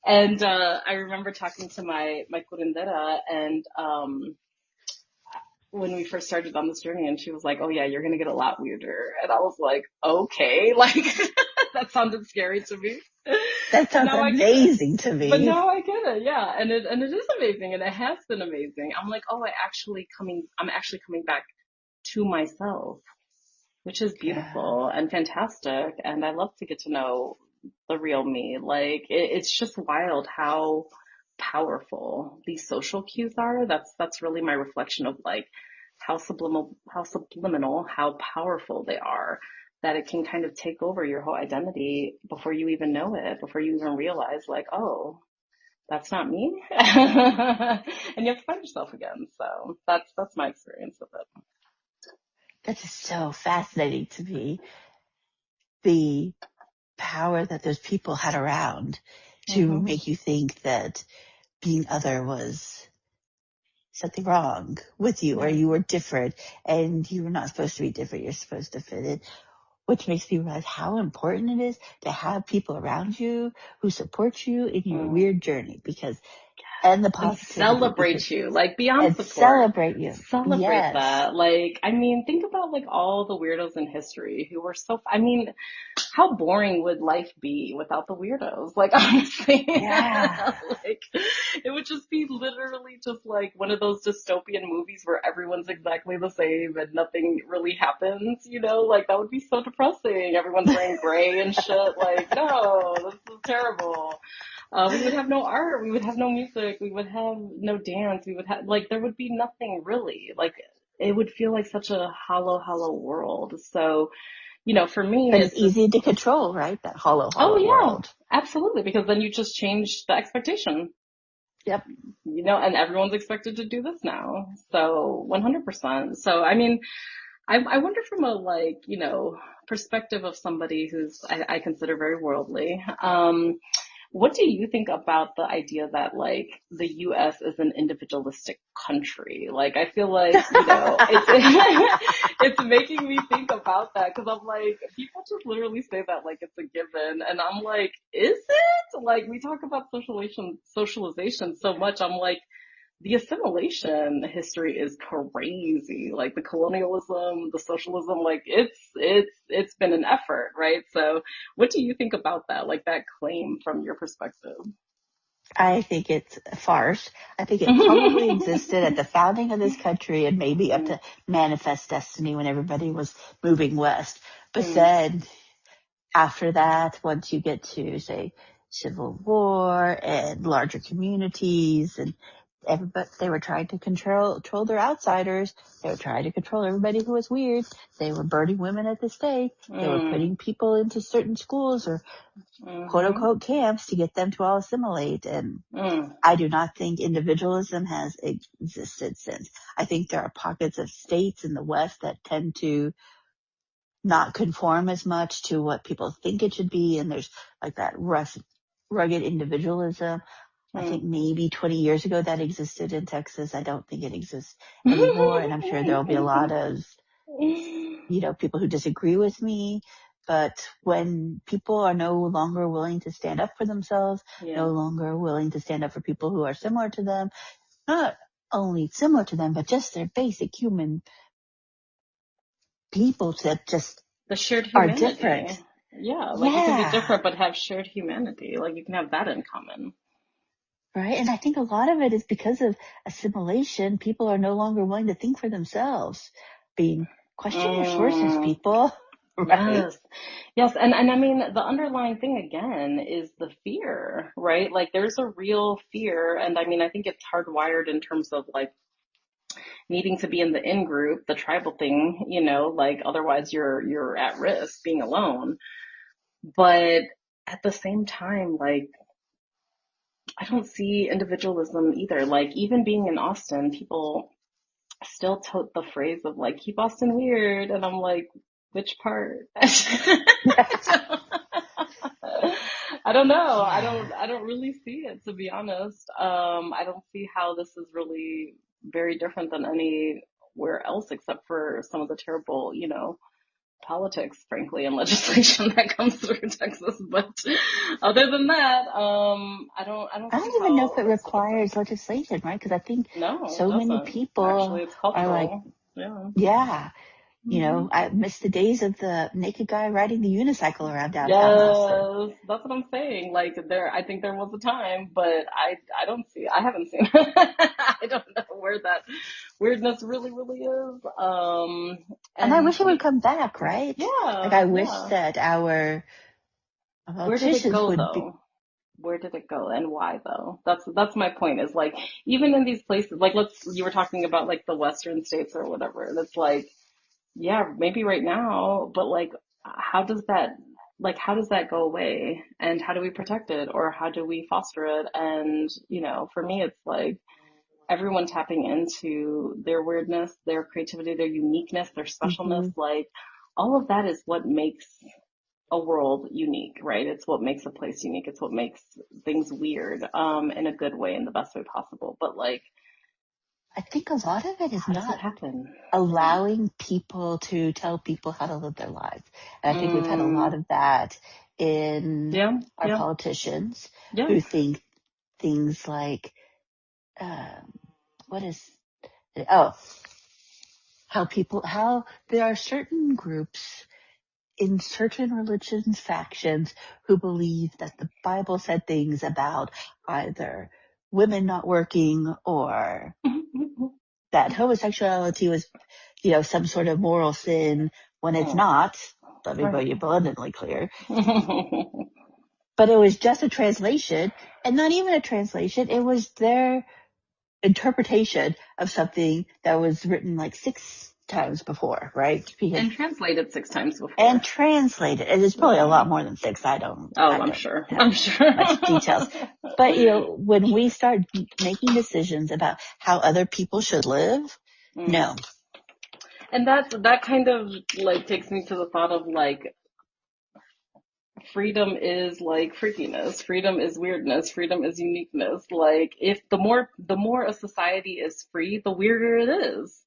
And, I remember talking to my curandera and, when we first started on this journey and she was like, oh yeah, you're going to get a lot weirder. And I was like, okay, like that sounded scary to me. That sounds amazing to me. But now I get it. Yeah. And it is amazing. And it has been amazing. I'm like, oh, I'm actually coming back to myself. which is Yeah. beautiful and fantastic. And I love to get to know the real me. Like it's just wild how powerful these social cues are. That's really my reflection of like how subliminal, how powerful they are. That it can kind of take over your whole identity before you even know it, before you even realize, like, oh, that's not me, and you have to find yourself again. So that's my experience with it. That's just so fascinating to me. The power that those people had around to Hmm. make you think that being other was something wrong with you or Yeah. you were different and you were not supposed to be different. You're supposed to fit in, which makes me realize how important it is to have people around you who support you in your Mm. weird journey and the And positivity celebrate you, like beyond and support. celebrate you. Celebrate Yes. that. Like, I mean, think about like all the weirdos in history who were so, I mean, how boring would life be without the weirdos? Like, honestly, Yeah. like, it would just be literally just like one of those dystopian movies where everyone's exactly the same and nothing really happens, you know? Like, that would be so depressing. Everyone's wearing gray and shit. Like, no, this is terrible. We would have no art, we would have no music, we would have no dance, we would have, like, there would be nothing really. Like, it would feel like such a hollow, hollow world. So, for me, But it's it's just, easy to control, right? That hollow, oh hollow yeah, world. absolutely, because then you just change the expectation, Yep. and everyone's expected to do this now. So 100%. So, I mean, I wonder from a like, perspective of somebody who's, I consider very worldly. What do you think about the idea that like the US is an individualistic country? Like, I feel like, it's making me think about that because I'm like, people just literally say that like it's a given. And I'm like, is it? Like, we talk about socialization so much. I'm like, the assimilation history is crazy. Like the colonialism, the socialism, like it's been an effort, right? So what do you think about that? Like that claim from your perspective? I think it's a farce. I think it probably existed at the founding of this country and maybe up Mm, to Manifest Destiny when everybody was moving west. But mm, then after that, once you get to, say, Civil War and larger communities and everybody, they were trying to control their outsiders. They were trying to control everybody who was weird. They were burning women at the stake. They were mm, putting people into certain schools or quote mm-hmm, unquote camps to get them to all assimilate. And mm, I do not think individualism has existed since. I think there are pockets of states in the West that tend to not conform as much to what people think it should be. And there's like that rugged individualism. I think mm. maybe 20 years ago that existed in Texas. I don't think it exists anymore. And I'm sure there'll be a lot of, people who disagree with me. But when people are no longer willing to stand up for themselves, Yeah. no longer willing to stand up for people who are similar to them, not only similar to them, but just their basic human people that just The shared are humanity. different. Yeah, like you can be Yeah. different but have shared humanity. Like you can have that in common. Right. And I think a lot of it is because of assimilation. People are no longer willing to think for themselves. Question your sources, Mm. people. Right. Yes. Yes. And I mean, the underlying thing again is the fear, right? Like there's a real fear. And I mean, I think it's hardwired in terms of like needing to be in the in group, the tribal thing, like otherwise you're at risk being alone. But at the same time, like I don't see individualism either. Like even being in Austin, people still tote the phrase of like keep Austin weird. And I'm like, which part? I don't know. I Yeah. don't I don't really see it, to be honest. I don't see how this is really very different than anywhere else except for some of the terrible, politics, frankly, and legislation that comes through Texas. But other than that, I don't I see don't even know if how it it's so different. requires legislation, right? Because I think No, it so many doesn't. Actually, people it's are like, cultural. Yeah. yeah. You know, I miss the days of the naked guy riding the unicycle around downtown Austin. Yes, that's what I'm saying. Like I think there was a time, but I haven't seen it. I don't know where that weirdness really, really is. And I And wish it would come back, right? Like, yeah, I wish yeah. that our Where did it politicians go would be, though? Where did it go and why though? That's my point is like, even in these places, like you were talking about like the Western states or whatever, and it's like, yeah, maybe right now, but like, how does that, how does that go away? And how do we protect it? Or how do we foster it? And, for me, it's like everyone tapping into their weirdness, their creativity, their uniqueness, their specialness, Mhm. like all of that is what makes a world unique, right? It's what makes a place unique. It's what makes things weird, in a good way, in the best way possible. But like, I think a lot of it is how does it not happen? Yeah. allowing people to tell people how to live their lives. And I think we've had a lot Mm, of that in yeah, our yeah, politicians yeah. who think things like, um, what is, oh, how there are certain groups in certain religions, factions, who believe that the Bible said things about either women not working or that homosexuality was, some sort of moral sin when it's Mm, not. Let me right. be abundantly clear. But it was just a translation, and not even a translation. It was their interpretation of something that was written like 6 times before, right? And translated 6 times And before. translated. And it's probably a Yeah. lot more than 6. I Oh, I'm don't sure. have I'm sure. much details. But, when we start making decisions about how other people should live, Mm. no. And that kind of like takes me to the thought of like freedom is like freakiness. Freedom is weirdness. Freedom is uniqueness. Like if the more a society is free, the weirder it is.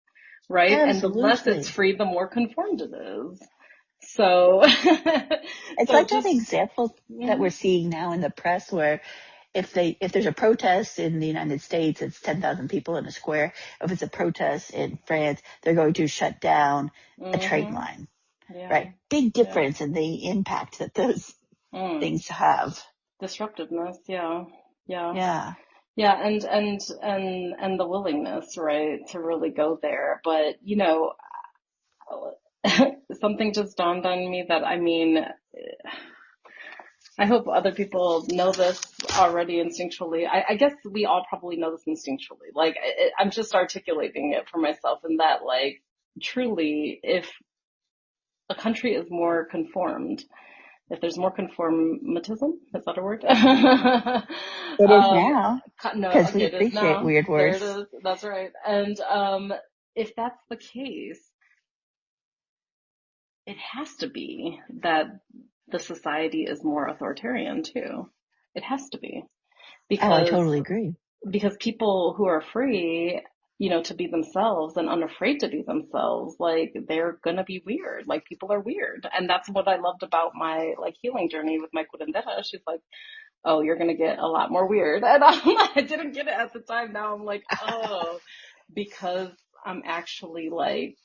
Right? And the less it's Absolutely. free, the more conformed it is. So It's so like that just example that mhm. we're seeing now in the press where if there's a protest in the United States, it's 10,000 people in a square. If it's a protest in France, they're going to shut down a train Mhm. line, Yeah. right? Big Yeah. difference in the impact that those Mm. things have. Disruptiveness, yeah. Yeah. Yeah. Yeah, and the willingness, right, to really go there. But, something just dawned on me that, I mean, I hope other people know this already instinctually. I guess we all probably know this instinctually. Like, I'm just articulating it for myself in that, like, truly, if a country is more conformed, if there's more conformatism, is that a word? It is now No, because we okay, it is appreciate now. weird There it words. is. That's right. And if that's the case, it has to be that the society is more authoritarian too. It has to be Oh, I because totally agree. people who are free, to be themselves and unafraid to be themselves, like they're gonna be weird. Like people are weird, and that's what I loved about my like healing journey with my curandera. She's like, oh, you're gonna get a lot more weird. And I didn't get it at the time. Now I'm like, oh, because I'm actually like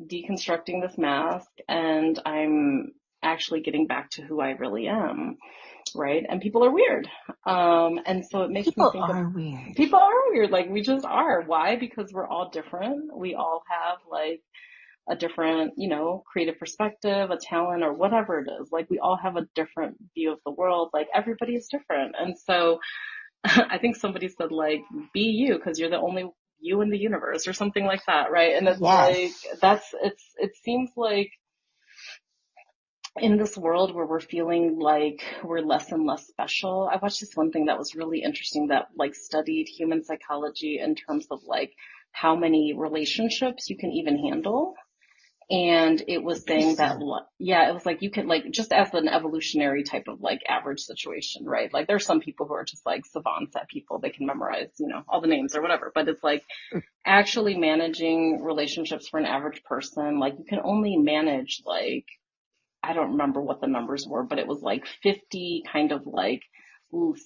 deconstructing this mask and I'm actually getting back to who I really am, right? And people are weird. And so it makes me People think of are weird. people are weird. Like we just are. Why? Because we're all different. We all have like a different, creative perspective, a talent, or whatever it is. Like we all have a different view of the world. Like everybody is different. And so I think somebody said like, be you because you're the only you in the universe or something like that. Right. And it's like, Yes. it seems like in this world where we're feeling like we're less and less special. I watched this one thing that was really interesting that like studied human psychology in terms of like how many relationships you can even handle. And it was saying that, Interesting. yeah, it was like you can like just as an evolutionary type of like average situation, right? Like there's some people who are just like savants at people. They can memorize, all the names or whatever. But it's like actually managing relationships for an average person. Like you can only manage like, I don't remember what the numbers were, but it was like 50 kind of like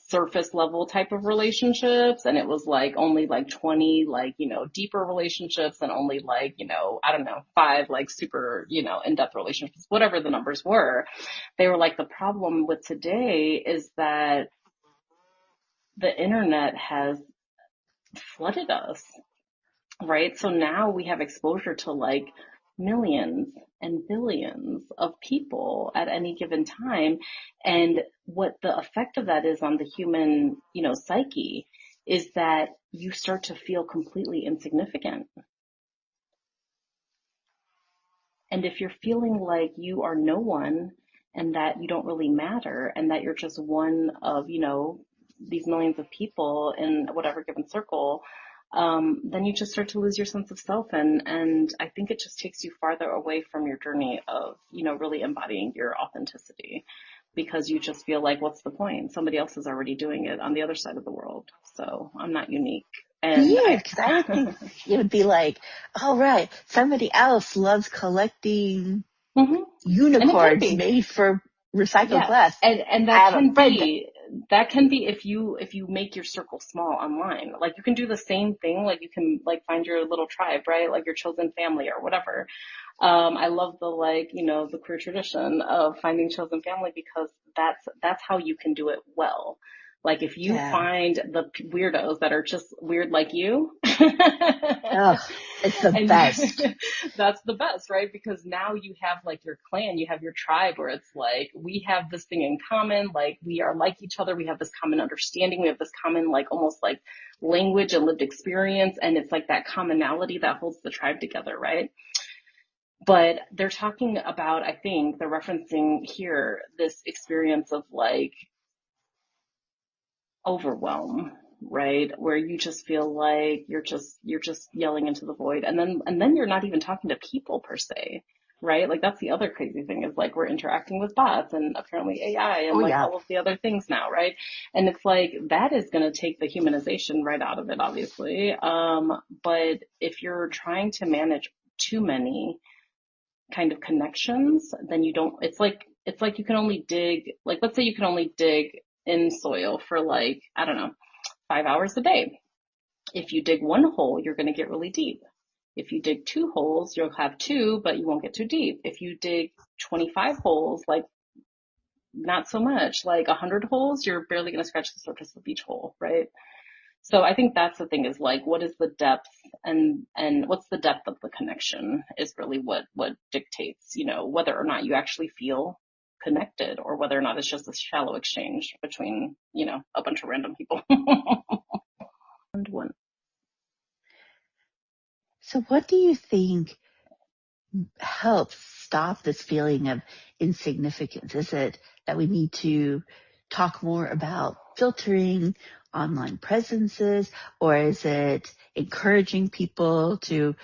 surface level type of relationships, and it was like only like 20 like, deeper relationships, and only like, I don't know, 5 like super, in-depth relationships, whatever the numbers were. They were like, the problem with today is that the internet has flooded us, right? So now we have exposure to like millions and billions of people at any given time. And what the effect of that is on the human, psyche is that you start to feel completely insignificant. And if you're feeling like you are no one and that you don't really matter and that you're just one of, these millions of people in whatever given circle, then you just start to lose your sense of self. And I think it just takes you farther away from your journey of, really embodying your authenticity, because you just feel like, what's the point? Somebody else is already doing it on the other side of the world. So I'm not unique. And Weird, because I would think it would be like, oh, right, somebody else loves collecting mm-hmm. unicorns made for recycled glass. And that can be if you make your circle small online. Like you can do the same thing. Like you can like find your little tribe, right? Like your chosen family or whatever. I love the the queer tradition of finding chosen family, because that's how you can do it well. Like if you find the weirdos that are just weird like you, oh, it's the best. That's the best, right? Because now you have like your clan, you have your tribe, where it's like, we have this thing in common. Like we are like each other. We have this common understanding. We have this common, like almost like language and lived experience. And it's like that commonality that holds the tribe together, right? But they're talking about, I think they're referencing here this experience of like overwhelm, right? Where you just feel like you're just yelling into the void. And then you're not even talking to people per se, right? Like that's the other crazy thing, is like we're interacting with bots and apparently AI and all of the other things now, right? And it's like, that is going to take the humanization right out of it, obviously. But if you're trying to manage too many kind of connections, then it's like you can only dig, like, let's say you can only dig in soil for like, I don't know, 5 hours a day. If you dig one hole, you're going to get really deep. If you dig 2 holes, you'll have 2, but you won't get too deep. If you dig 25 holes, like not so much. Like 100 holes, you're barely going to scratch the surface of each hole, right? So I think that's the thing, is like, what is the depth and what's the depth of the connection is really what dictates, whether or not you actually feel connected, or whether or not it's just a shallow exchange between, a bunch of random people. And one. So what do you think helps stop this feeling of insignificance? Is it that we need to talk more about filtering online presences, or is it encouraging people to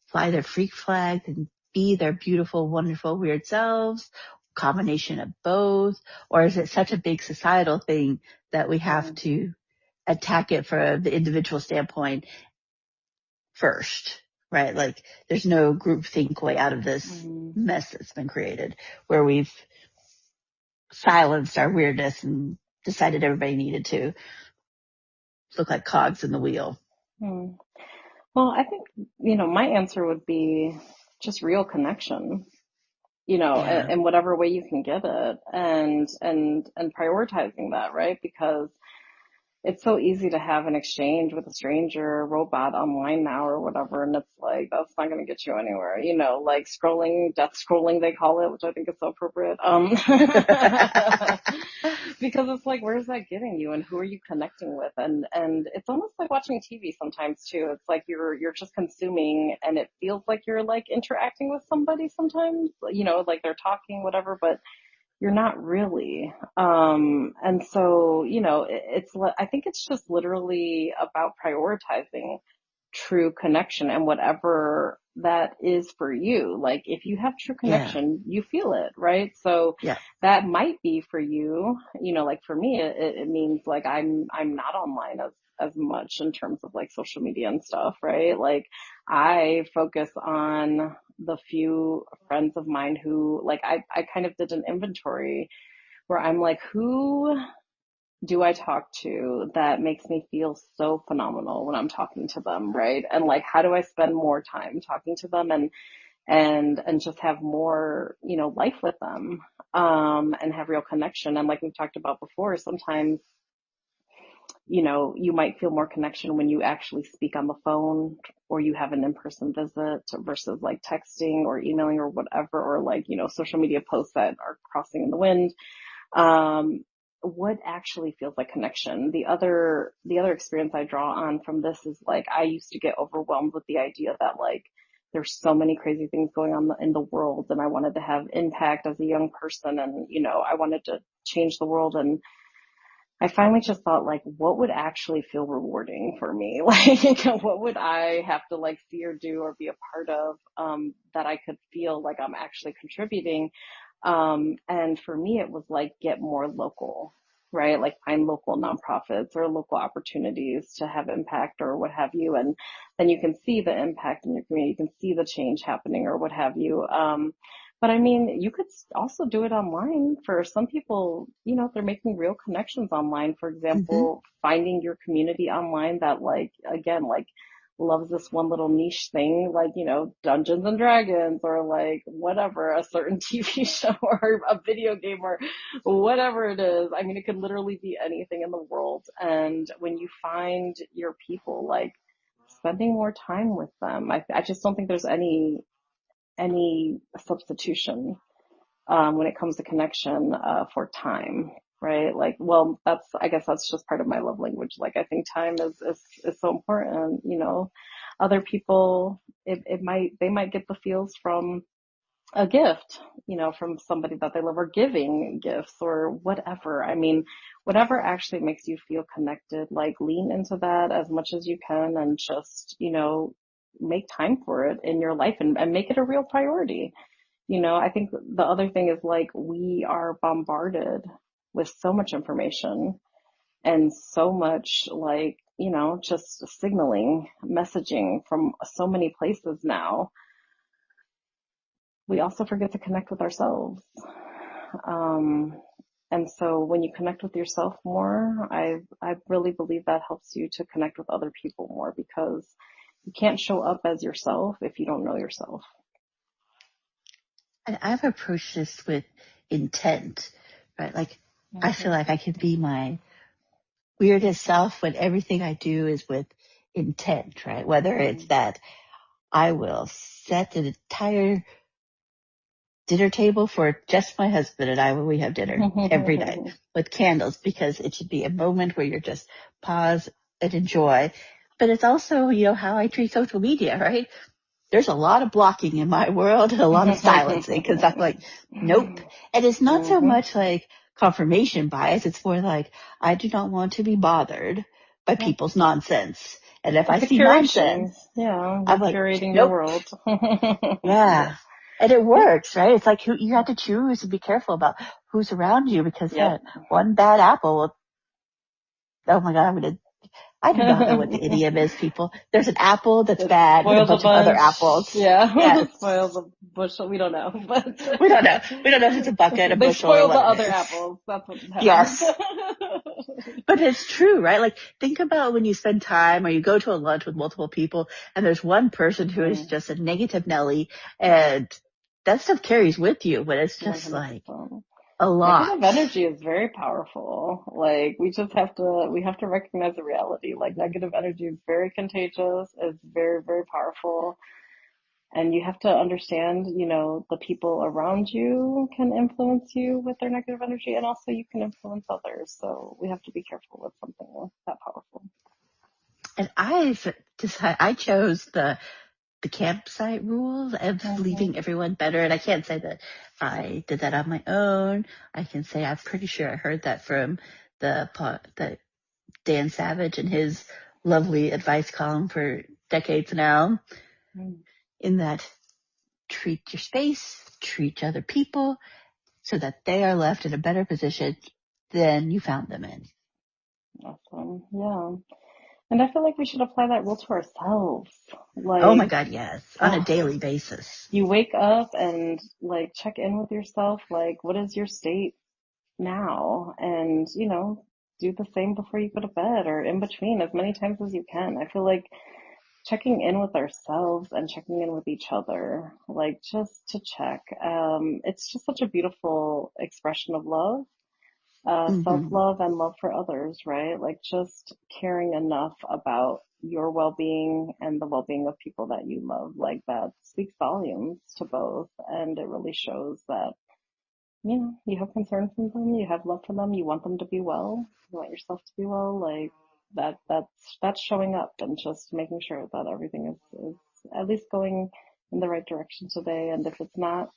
fly their freak flag and be their beautiful, wonderful, weird selves? Combination of both? Or is it such a big societal thing that we have to attack it from the individual standpoint first, right? Like there's no groupthink way out of this mess that's been created, where we've silenced our weirdness and decided everybody needed to look like cogs in the wheel. Well, I think, my answer would be just real connection, in whatever way you can get it, and prioritizing that, right? Because it's so easy to have an exchange with a stranger, robot online now or whatever. And it's like, that's not going to get you anywhere, like scrolling, death scrolling, they call it, which I think is so appropriate. Because it's like, where's that getting you, and who are you connecting with? And it's almost like watching TV sometimes too. It's like you're just consuming, and it feels like you're like interacting with somebody sometimes, like they're talking, whatever, but you're not really. And so, I think it's just literally about prioritizing true connection, and whatever that is for you. Like if you have true connection, you feel it, right? So that might be for you, like for me, it means like I'm not online as much in terms of like social media and stuff, right? Like I focus on the few friends of mine who, like, I kind of did an inventory where I'm like, who do I talk to that makes me feel so phenomenal when I'm talking to them, right? And like, how do I spend more time talking to them and just have more, life with them, and have real connection. And like we've talked about before, sometimes, you might feel more connection when you actually speak on the phone or you have an in-person visit versus like texting or emailing or whatever, or like, social media posts that are crossing in the wind. Um, what actually feels like connection. The other experience I draw on from this is like, I used to get overwhelmed with the idea that like, there's so many crazy things going on in the world, and I wanted to have impact as a young person, and, I wanted to change the world. And I finally just thought like, what would actually feel rewarding for me? Like, what would I have to like see or do or be a part of, that I could feel like I'm actually contributing. And for me, it was like, get more local, right? Like find local nonprofits or local opportunities to have impact or what have you. And then you can see the impact in your community. You can see the change happening or what have you. But I mean, you could also do it online. For some people, they're making real connections online. For Mm-hmm. example, finding your community online that like, again, like loves this one little niche thing, like, Dungeons and Dragons, or like whatever, a certain TV show or a video game or whatever it is. I mean, it could literally be anything in the world. And when you find your people, like spending more time with them, I just don't think there's any substitution, when it comes to connection, for time, right? Like, well, I guess that's just part of my love language. Like, I think time is so important, other people, they might get the feels from a gift, from somebody that they love, or giving gifts or whatever. I mean, whatever actually makes you feel connected, like lean into that as much as you can, and just, make time for it in your life, and make it a real priority. I think the other thing is like, we are bombarded with so much information and so much like, just signaling, messaging from so many places now. We also forget to connect with ourselves. Um, and so when you connect with yourself more, I really believe that helps you to connect with other people more, because you can't show up as yourself if you don't know yourself. And I've approached this with intent, right? Like, I feel like I can be my weirdest self when everything I do is with intent, right? Whether it's that I will set an entire dinner table for just my husband and I when we have dinner every night with candles, because it should be a moment where you're just pause and enjoy. But it's also, how I treat social media, right? There's a lot of blocking in my world and a lot of silencing, because I'm like, nope. And it's not so much like confirmation bias. It's more like, I do not want to be bothered by people's nonsense. And if I see nonsense, yeah, I'm like, curating nope. your world. Yeah. And it works, right? It's like you have to choose and be careful about who's around you, because one bad apple will, oh my God, I do not know what the idiom is, people. There's an apple that's bad with a bunch of other apples. Yeah. Yes. Spoil the bushel. We don't know. But We don't know. We don't know if it's a bucket, a they bushel, or spoil what the it other is. apples. That's what happens. Yes. But it's true, right? Like, think about when you spend time or you go to a lunch with multiple people and there's one person who is just a negative Nelly, and that stuff carries with you, but it's just 100%. like a lot. Negative energy is very powerful. Like, we have to recognize the reality. Like, negative energy is very contagious. It's very, very powerful. And you have to understand, the people around you can influence you with their negative energy, and also you can influence others. So we have to be careful with something that powerful. And I chose the campsite rules of leaving everyone better. And I can't say that I did that on my own. I can say I'm pretty sure I heard that from the Dan Savage and his lovely advice column for decades now, in that treat your space, treat other people so that they are left in a better position than you found them in. Awesome. Yeah. And I feel like we should apply that rule to ourselves. Like, oh my God, yes. On a daily basis. You wake up and like check in with yourself. Like, what is your state now? And, do the same before you go to bed or in between as many times as you can. I feel like checking in with ourselves and checking in with each other, like just to check. It's just such a beautiful expression of love, Hmm. self-love and love for others, right? Like just caring enough about your well-being and the well-being of people that you love, like that speaks volumes to both. And it really shows that, you have concern for them, you have love for them, you want them to be well, you want yourself to be well, like that's showing up and just making sure that everything is at least going in the right direction today. And if it's not,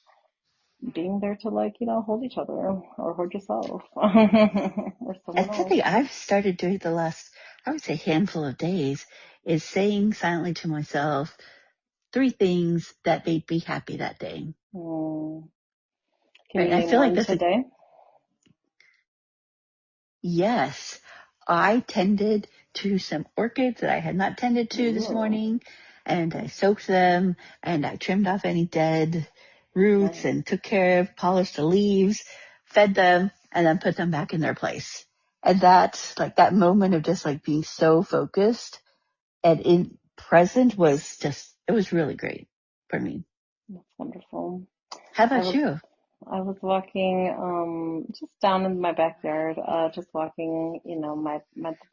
being there to like, hold each other or hold yourself or someone And else. something I've started doing the last, I would say, handful of days is saying silently to myself 3 things that made me happy that day. Hmm. Can Right? you I name feel like one that's a today? yes. I tended to some orchids that I had not tended to this Ooh, morning, and I soaked them, and I trimmed off any dead roots nice. and took care of, polished the leaves, fed them, and then put them back in their place. And that, like that moment of just like being so focused and in present was just, it was really great for me. That's wonderful. How I about was you? I was walking just down in my backyard, just walking, my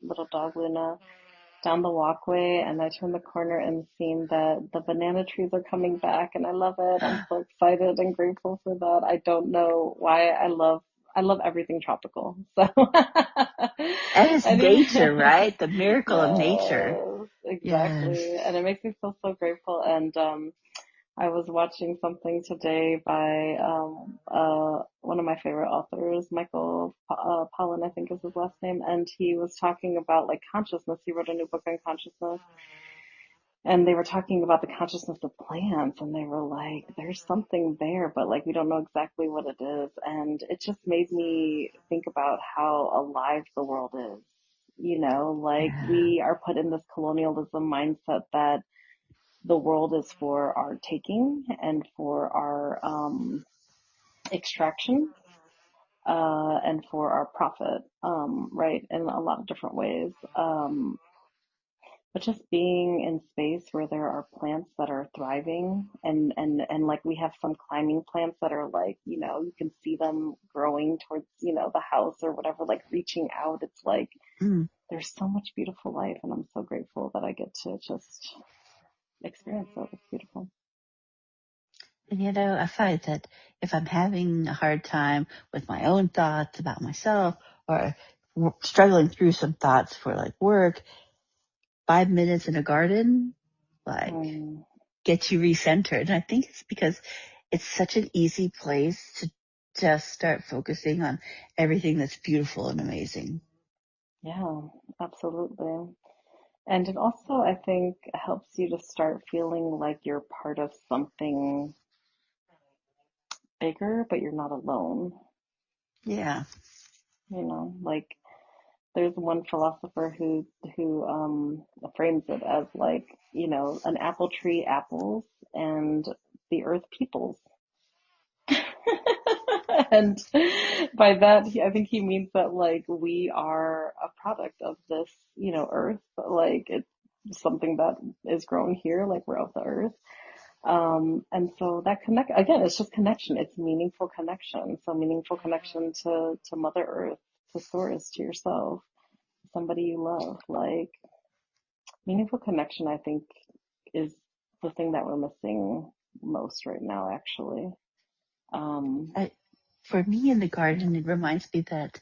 little dog Luna down the walkway, and I turned the corner and seen that the banana trees are coming back, and I love it. I'm so excited and grateful for that. I don't know why I love everything tropical. So That is nature, anyway, right? The miracle of nature. yes, Yes. exactly. And it makes me feel so grateful. And I was watching something today by one of my favorite authors, Michael Pollan, I think is his last name, and he was talking about like consciousness. He wrote a new book on consciousness, and they were talking about the consciousness of plants, and they were like, "There's something there, but like we don't know exactly what it is." And it just made me think about how alive the world is. Like Yeah. we are put in this colonialism mindset that the world is for our taking and for our extraction and for our profit, right? In a lot of different ways. But just being in space where there are plants that are thriving and like we have some climbing plants that are like, you can see them growing towards, the house or whatever, like reaching out. It's like Mm. there's so much beautiful life, and I'm so grateful that I get to just experience it. It's beautiful. And I find that if I'm having a hard time with my own thoughts about myself or struggling through some thoughts for like work, 5 minutes in a garden, like Mm. gets you recentered. And I think it's because it's such an easy place to just start focusing on everything that's beautiful and amazing. Yeah, absolutely. And it also, I think, helps you to start feeling like you're part of something bigger, but you're not alone. Yeah. Like there's one philosopher who frames it as like, an apple tree apples and the earth peoples. And by that, I think he means that like we are a product of this, earth, like it's something that is grown here, like we're of the earth. And so that connect again, it's just connection. It's meaningful connection. So meaningful connection to Mother Earth, to Source, to yourself, somebody you love. Like meaningful connection, I think, is the thing that we're missing most right now, actually. Um, I, for me in the garden, it reminds me that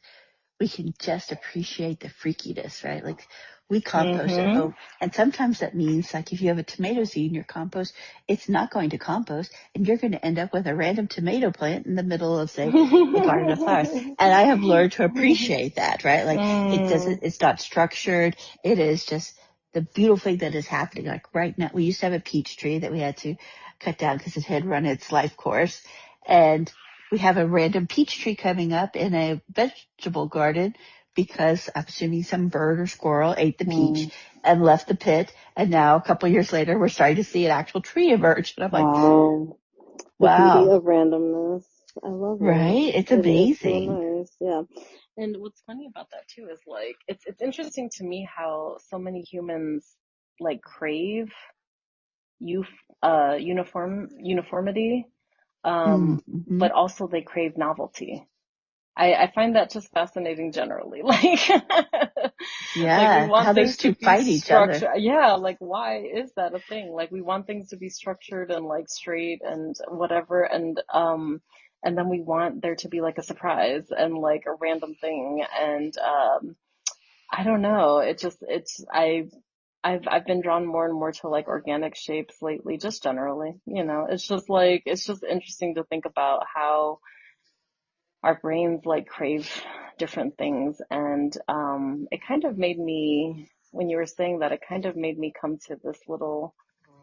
we can just appreciate the freakiness, right? Like we compost at mhm. home. And sometimes that means like if you have a tomato seed in your compost, it's not going to compost and you're going to end up with a random tomato plant in the middle of, say, a garden of flowers. And I have learned to appreciate that, right? Like Mm, it's not structured. It is just the beautiful thing that is happening. Like right now, we used to have a peach tree that we had to cut down because it had run its life course. And we have a random peach tree coming up in a vegetable garden because I'm assuming some bird or squirrel ate the peach mm. and left the pit. And now a couple of years later, we're starting to see an actual tree emerge. And I'm like, Wow. The beauty wow, of randomness. I love it. right? It's It is so amazing. nice. Yeah. And what's funny about that too is like it's interesting to me how so many humans like crave uniformity, Mm-hmm. but also they crave novelty. I find that just fascinating generally. Like we Yeah, want how those things to two be fight each other. structured. Yeah, like why is that a thing? Like we want things to be structured and like straight and whatever, and then we want there to be like a surprise and like a random thing. And I don't know. I've been drawn more and more to like organic shapes lately, just generally. It's just interesting to think about how our brains like crave different things. And it kind of made me, when you were saying that, it kind of made me come to this little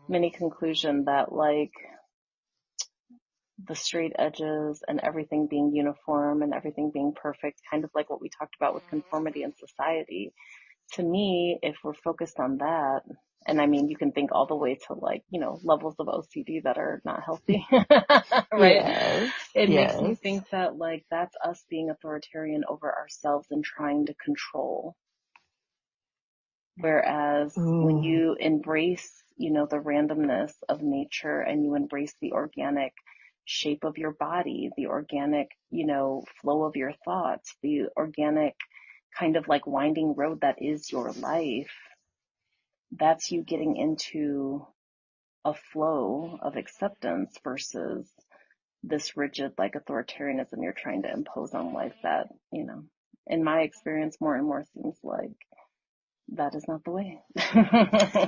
mini conclusion that like the straight edges and everything being uniform and everything being perfect, kind of like what we talked about with conformity in society. To me, if we're focused on that, and I mean, you can think all the way to like, levels of OCD that are not healthy, right? Yes, It makes me yes. think that like that's us being authoritarian over ourselves and trying to control. Whereas when Ooh. you embrace, the randomness of nature and you embrace the organic shape of your body, the organic, flow of your thoughts, the organic kind of like winding road that is your life, that's you getting into a flow of acceptance versus this rigid like authoritarianism you're trying to impose on life that, in my experience more and more seems like that is not the way.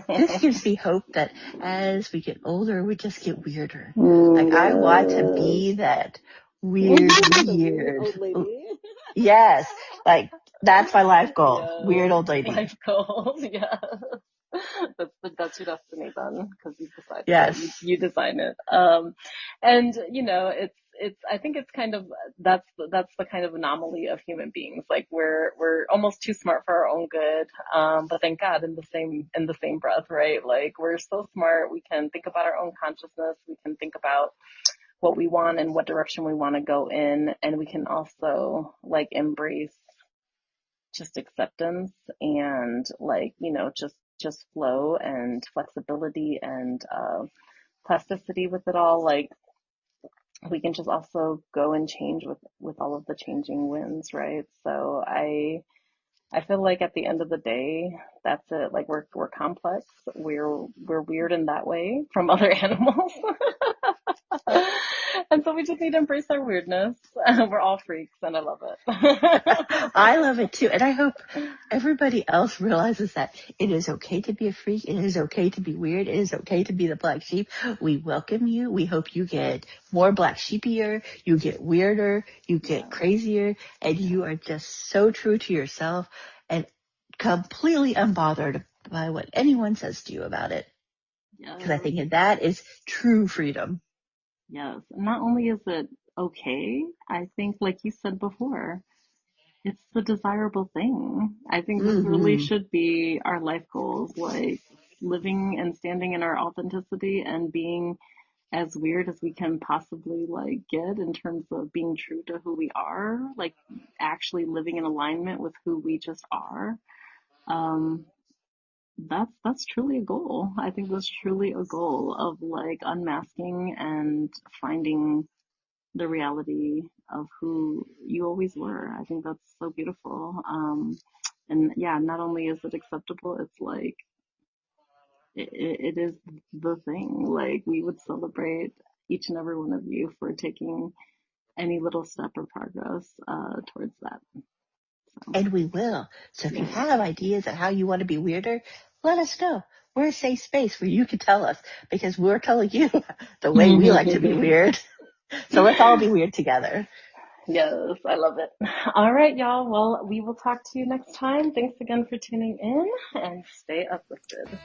This gives me hope that as we get older, we just get weirder. Like, I want to Yes. be that weird, The weird weird. old lady. Yes, like, that's my life goal. Weird Yes. old lady. Life goals. Yes. That's your destiny then, because you decided it. You, Yes. you design it. And it's I think it's kind of that's the kind of anomaly of human beings. Like we're almost too smart for our own good. But thank God in the same breath, right? Like we're so smart, we can think about our own consciousness, we can think about what we want and what direction we want to go in, and we can also like embrace just acceptance and like, just flow and flexibility and plasticity with it all. Like we can just also go and change with all of the changing winds, right? So I feel like at the end of the day, that's it. Like we're complex. We're weird in that way from other animals. And so we just need to embrace our weirdness. We're all freaks and I love it. I love it too. And I hope everybody else realizes that it is okay to be a freak. It is okay to be weird. It is okay to be the black sheep. We welcome you. We hope you get more black sheepier. You get weirder. You get Yeah. crazier. And you are just so true to yourself and completely unbothered by what anyone says to you about it. Because I Yes. think that is true freedom. Yes. Not only is it okay, I think like you said before, it's the desirable thing. I think this really Mm-hmm. should be our life goals, like living and standing in our authenticity and being as weird as we can possibly like get in terms of being true to who we are, like actually living in alignment with who we just are. Um, that's truly a goal. I think that's truly a goal of like unmasking and finding the reality of who you always were. I think that's so beautiful. And yeah, not only is it acceptable, it's like it is the thing. Like we would celebrate each and every one of you for taking any little step or progress towards that. So And we will. So if you yes. have ideas of how you want to be weirder, let us know. We're a safe space where you can tell us because we're telling you the way we like to be weird. So let's all be weird together. Yes, I love it. All right, y'all. Well, we will talk to you next time. Thanks again for tuning in and stay uplifted.